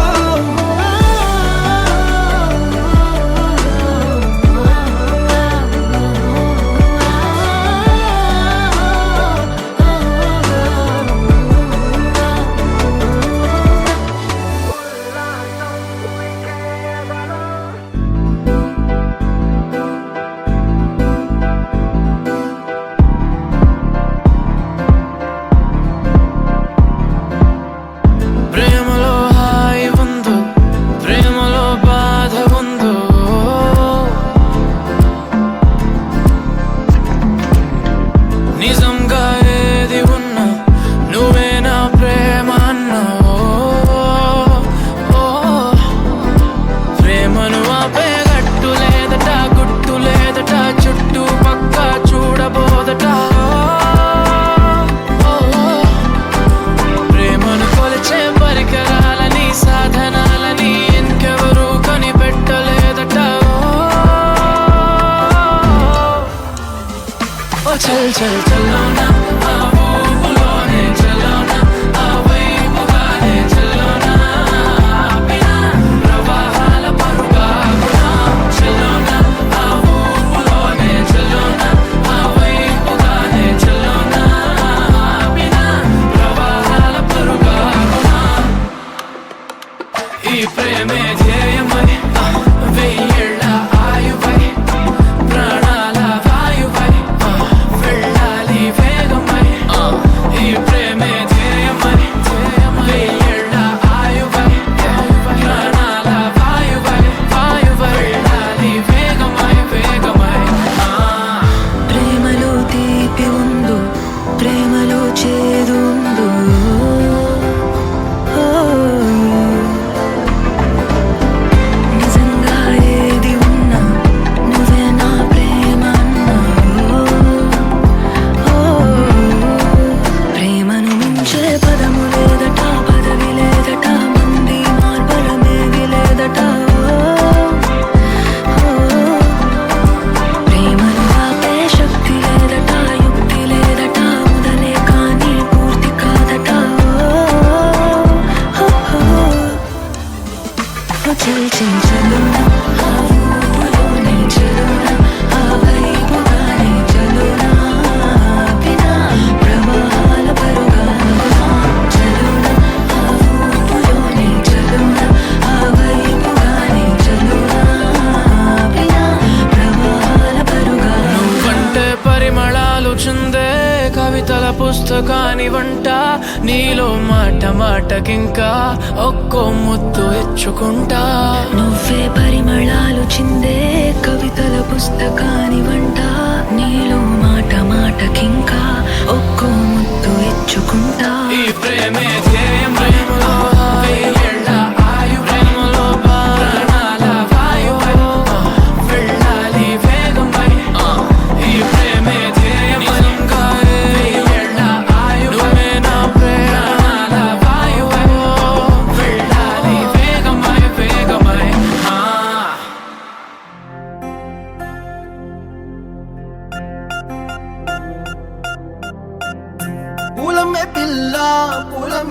ప్రేమలో హాయి ఉందో ప్రేమలో బాధ ఉందో నిజంగా ఏది ఉన్నా నువ్వే నా ప్రేమ అన్నావో ప్రేమను ఆపే గట్టు లేదట గుట్టు లేదట చుట్టూ పక్క చూడబోదట ప్రేమను కొలిచే పరికరాలని సాధనాలని ఇంకెవరూ కనిపెట్టలేదట ఓ చల్ చల్ చల్లోనా ఆ ఊపులోనే చల్లోనా ఆ వైపుగానే చల్లోనా ఆపినా ప్రవాహాల పరుగాగునా చల్లోనా ఆ ఊపులోనే చల్లోనా ఆ వైపుగానే చల్లోనా ఆపినా ప్రవాహాల పరుగాగునా ఈ ప్రేమే ధ్యేయమై వెయ్యేళ్ళ ఆయువై ప్రాణాల వాయువై వెళ్ళాలి వేగమై ఈ ప్రేమే ధ్యేయమై వెయ్యేళ్ళ ఆయువై ప్రాణాల వాయువై వెళ్ళాలి వేగమై వేగమై ప్రేమలో తీపి ఉందో ప్రేమలో చేదు ఉందో నిజంగా ఏది ఉన్నా నువ్వే నా ప్రేమ అన్నావు ప్రేమను మించే పదము లేదట పదవి లేదట మంది మార్బలమేవి లేదట ప్రేమను ఆపే శక్తి లేదట యుక్తి లేదట మొదలే కానీ పూర్తి కాదట చల్ చల్ చలోనా ఆ ఊపులోనే చలోనా ఆ వైపుగానే చలోనా ఆపినా ప్రవాహాల పరుగాగునా చలోనా ఆ ఊపులోనే చలోనా ఆ వైపుగానే చలోనా ఆపినా ప్రవాహాల పరుగాగునా నువ్వంటే పరిమళాలు చుందే కవితల పుస్తకాని వంట నీలో మాట మాటకింకా ఒక్కో ముద్దు ఇచ్చుకుంటా నువ్వే పరిమళాలు చిందే కవితల పుస్తకాని వంట నీలో మాట మాటకింకా ఒక్కో ముద్దు ఇచ్చుకుంటా ఈ ప్రేమే ధ్యేయం ప్రేమలో వెయ్యేళ్ళ ఆయు ప్రేమలో ప్రాణాల వాయువై వెళ్ళాలి వేగమై ఈ ప్రేమే ధ్యేయం నిజంగా వెయ్యేళ్ళ ఆయు నువ్వే నా ప్రాణాల వాయువై వెళ్ళాలి వేగమై వేగమై పూలమ్మే పిల్ల పూలమ్మే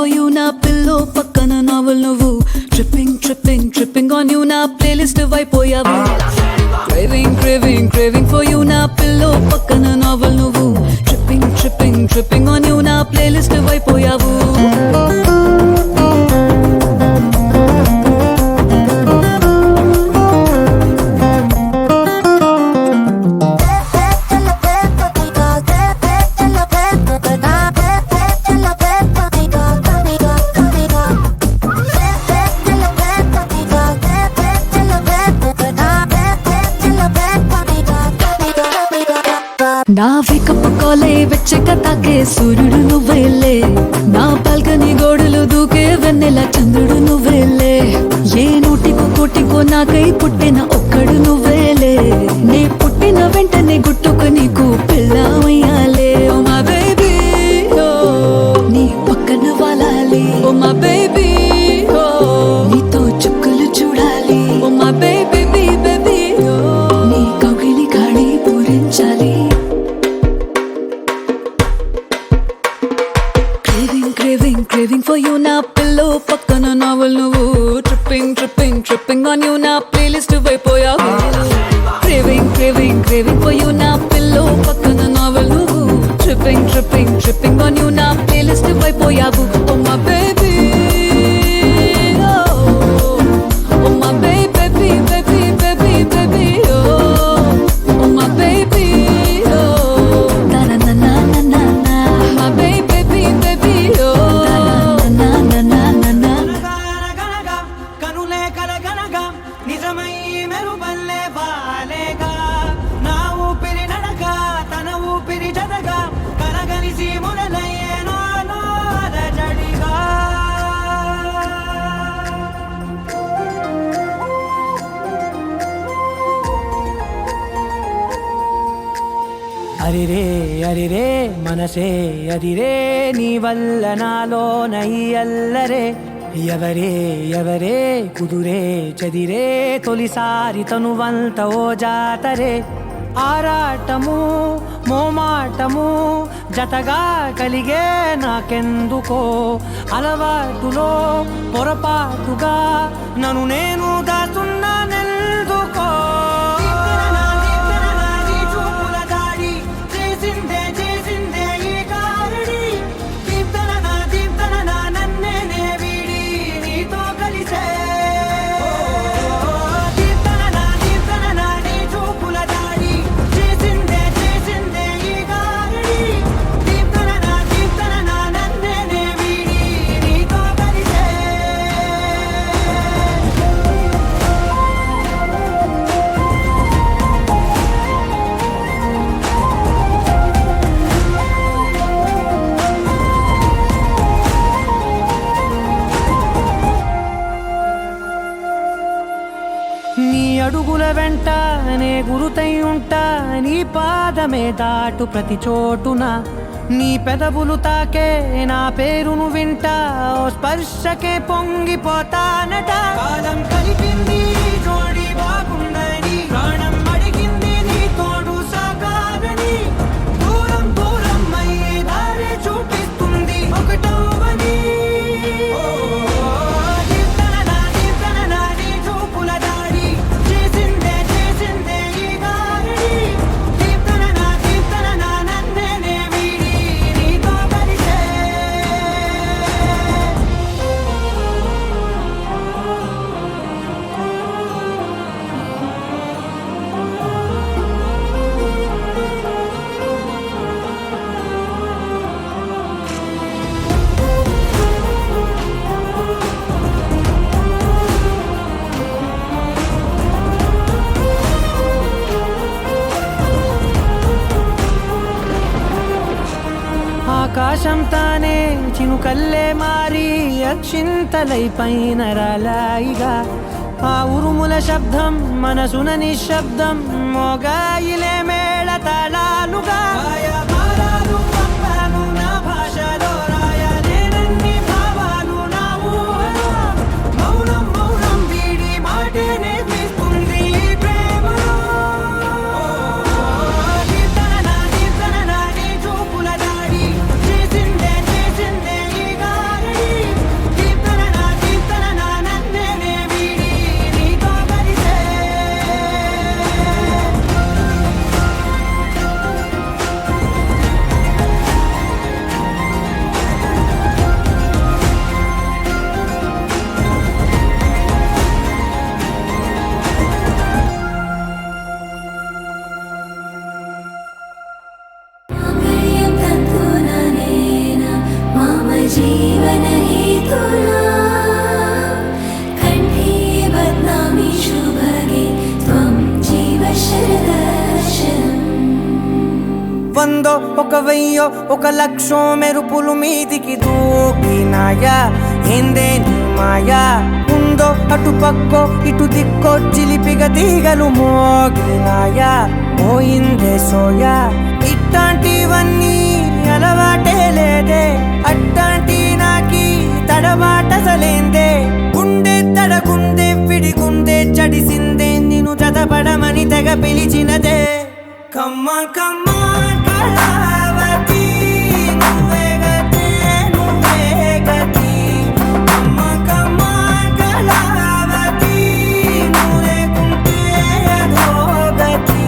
for you నా పిల్లో పక్కన నావల్ నువ్వు tripping tripping tripping on you నా ప్లేలిస్ట్ అయిపోయావు Craving, craving, craving for you నా పిల్లో పక్కన నావల్ నువ్వు tripping tripping tripping on you నా ప్లేలిస్ట్ అయిపోయావు నా వేకప్ కాలే వెచ్చగా తాకే సూర్యుడు నువ్వేలే నా బాల్కనీ గోడలు దూకే వెన్నెల చంద్రుడు నువ్వేలే ఏ నూటికో కోటికో నాకై పుట్టిన ఒక్కడు నువ్వేలే నే పుట్టిన వెంటనే గుట్టుకు నీకు పిల్లమయ్యాలే ఓ మా బేబీ నీ పక్కన వాలాలి ఓ మా బేబీ నీతో చుక్కలు చూడాలి ఓ మా బేబీ బేబీ నీ కౌగిలి గాడి పూరించాలి Craving for you నా పిల్లో పక్కన నావల్ నువ్వు tripping tripping tripping on you నా ప్లేలిస్ట్ అయిపోయావు Craving, craving, craving for you నా పిల్లో పక్కన నావల్ నువ్వు tripping tripping tripping on you నా ప్లేలిస్ట్ అయిపోయావు ఓ మా బేబీ ఓ మా బేబీ బేబీ బేబీ బేబీ ఓ మా బేబీ నా నా నా నా నా నా మా బేబీ బేబీ కనులే కలగనగా నిజమై మెరుపల్లే వాలేగా నా ఊపిరి నడక తన ఊపిరి జదగా కలగలిసి మొదలయ్యేనో అలజడిగా అరిరే అరిరే మనసే అదిరే నీ వల్ల నాలో నయ్యల్లరే ఎవరే ఎవరే కుదురే చదిరే తొలిసారి తనువంత ఓ జాతరే ఆరాటము మోమాటము జతగా కలిగే నాకెందుకో అలవాటులో పొరపాటుగా నన్ను నేను దాచున్నానెందుకో అడుగుల వెంట నే గురుతై ఉంటా నీ పాదమే దాటు ప్రతి చోటున నీ పెదవులు తాకే నా పేరును వింటా ఓ స్పర్శకే పొంగిపోతానట కాలం కలిపింది జోడి బాగుందని ప్రాణం అడిగింది నీ తోడు సాగాలని దూరం దూరం అయ్యే దారి చూపిస్తుంది ఒకటవని ఆకాశం తానే చినుకల్లే మారి అక్షింతలై పైన రాలాయిగా ఆ ఉరుముల శబ్దం మనసున నిశ్శబ్దం మోగాయిలే మేళ తాళాలుగా నా భాషలో రాయలేనన్ని భావాలు నా ఊహలో మౌనం మౌనం వీడి మాటే నేర్పిస్తుంది ప్రేమలో చూపుల దాడి చేసిందే ఈ గారడి ఒక వెయ్యో ఒక లక్షో మెరుపులు మీదికి దూకినాయా ఏందే నీ మాయా ఉందో అటు పక్కో ఇటు దిక్కో చిలిపిగ తీగలు మోగినాయా పోయిందే సోయా ఇట్లాంటివన్నీ అలవాటే లేదే అట్లాంటి నాకి తడబాటసలేందే గుండె తడగుందే విడిగుందే చడిసిందే నిన్ను చదపడమని తెగ పిలిచినదే కమ్మ కమ్మ కళావతి నువ్వే గతే నువ్వే గతి కమ్మ కమ్మ కళావతి నువ్వు లేకుంటే అధోగతి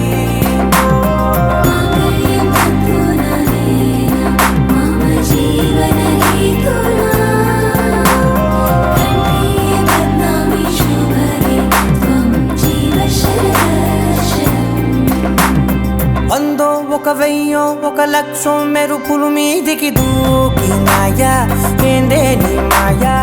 వందో ఒక వెయ్యో ఒక లక్షో మెరుపులు మీదికి దూకినాయా ఏందే నీ మాయా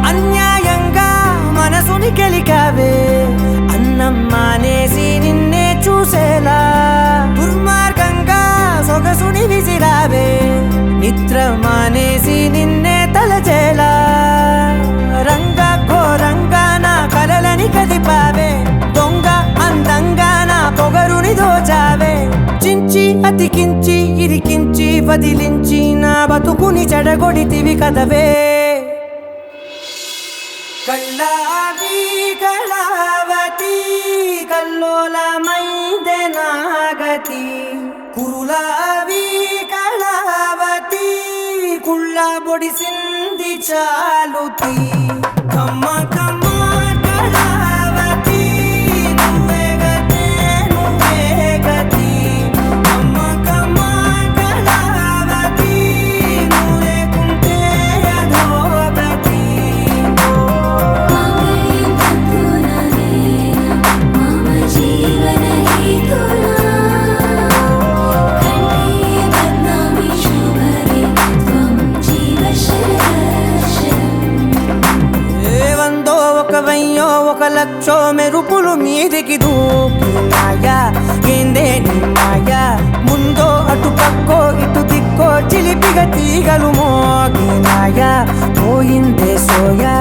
అన్యాయంగా మనసుని గెలికావే అన్నం మానేసి నిన్నే చూసేలా దుర్మార్గంగా సొగసుని విసిరావే నిద్ర మానేసి నిన్నే తలచేలా రంగా ఘోరంగా నా కలలని కదిపావే దొంగ అందంగా నా పొగరుని దోచావే చించి అతికించి ఇరికించి వదిలించి నా బతుకుని చెడగొడితివి కదవే కళ్ళావి కళావతి కల్లోలమైందే నాగతి కురులావి కళావతి కుళ్ళ బొడిసింది చాలుతి కమ్మ కమ్మ కళావతి నువ్వే గతే నువ్వే గతి కమ్మ కమ్మ కళావతి నువ్వు లేకుంటే అధోగతి వందో ఒక వెయ్యో ఒక లక్షో మెరుపులు మీదికి దూకినాయా ఏందే నీ మాయా ముందో అటు పక్కో ఇటు దిక్కో చిలిపిగ తీగలు మోగినాయా పోయిందే సోయా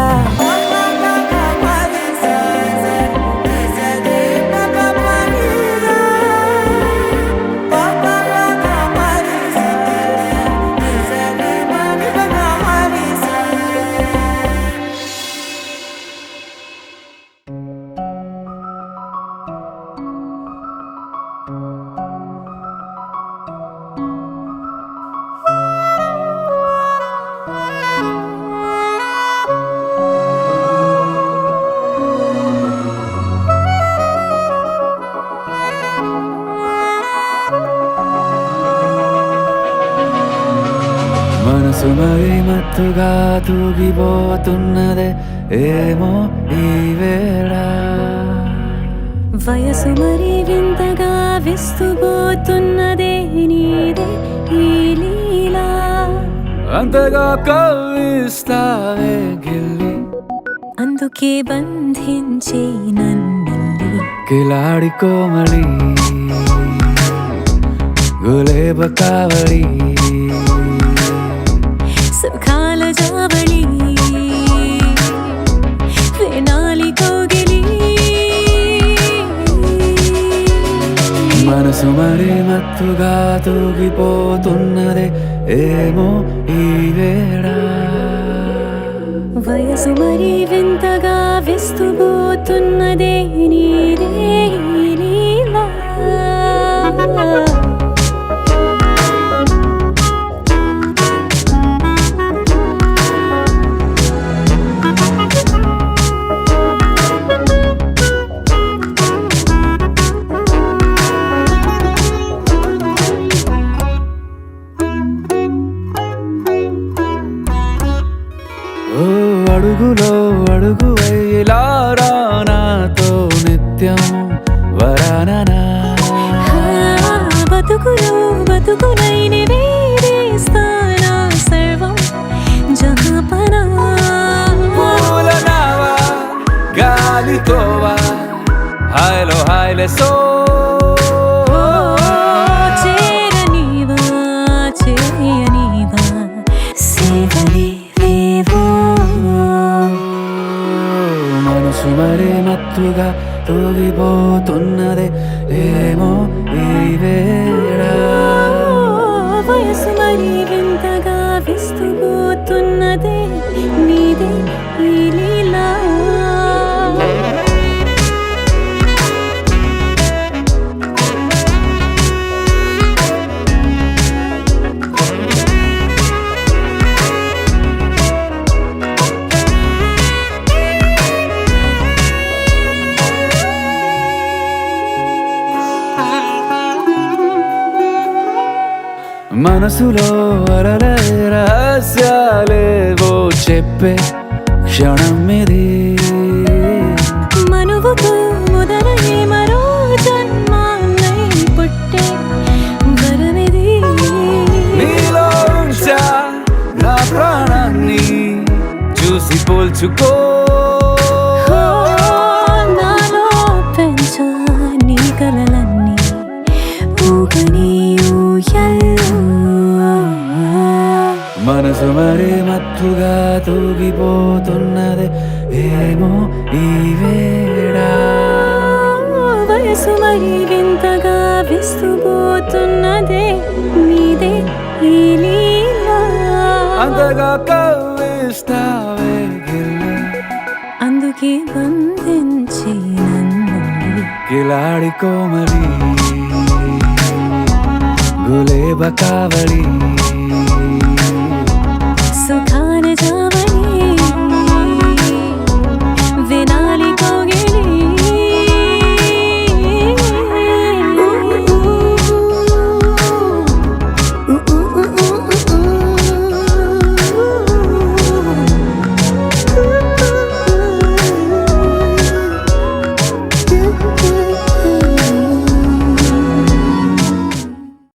మనసు మరి మత్తుగా తూగిపోతున్నదే ఏమో ఈ వేళ వయసు మరి వింతగా విస్తుపోతున్నదే నీదే ఈ లీలా అంతగా కవ్విస్తావే గిల్లి అందుకే బంధించే నన్నిల్లి కిలాడి కోమలి గులేబ కావడి సుఖాల జావళి వేనాలి కోగిలి మనసు మరి మత్తుగా తూగిపోతున్నదే ఏమో ఈ వేళ వయసు మరి వింతగా విస్తుపోతున్నదే నీదే లీలా ఓ అడుగులో అడుగు వేలారా నాతో నిత్యం వరాననా బతుకులో బతుకునైన వేరేస్తానా సర్వం జహాపనా పూల నావా గాలితోవా హాయ్లో హాయ్లే సో చేరనీవా చేయనీవా సేవలే లేవో మనసు మరి మత్తుగా తూగిపోతున్నదే ఏమో ఈ వేళ వయసు మరి వింతగా విస్తుపోతున్నదే నీదే ఈ లీలా మనసులో అలలే రహస్యాలేవో చెప్పే క్షణం ఇది మనువుకు మొదలై మరో జన్మాన్నై పుట్టే వరమిది నీలో ఉంచా నా ప్రాణాన్ని చూసి పోల్చుకో నాలో పెంచా నీ కలలన్నీ ఊగని ఊయల్లో మనసు మరి మత్తుగా తూగిపోతున్నదే ఏమో ఈ వేళ వయసు మరి వింతగా విస్తుపోతున్నదే నీదే ఈ లీలా అంతగా కవ్విస్తావే గిల్లి అందుకే బంధించి నన్ను కిలాడి కోమలి గులేబ కావలి సుఖా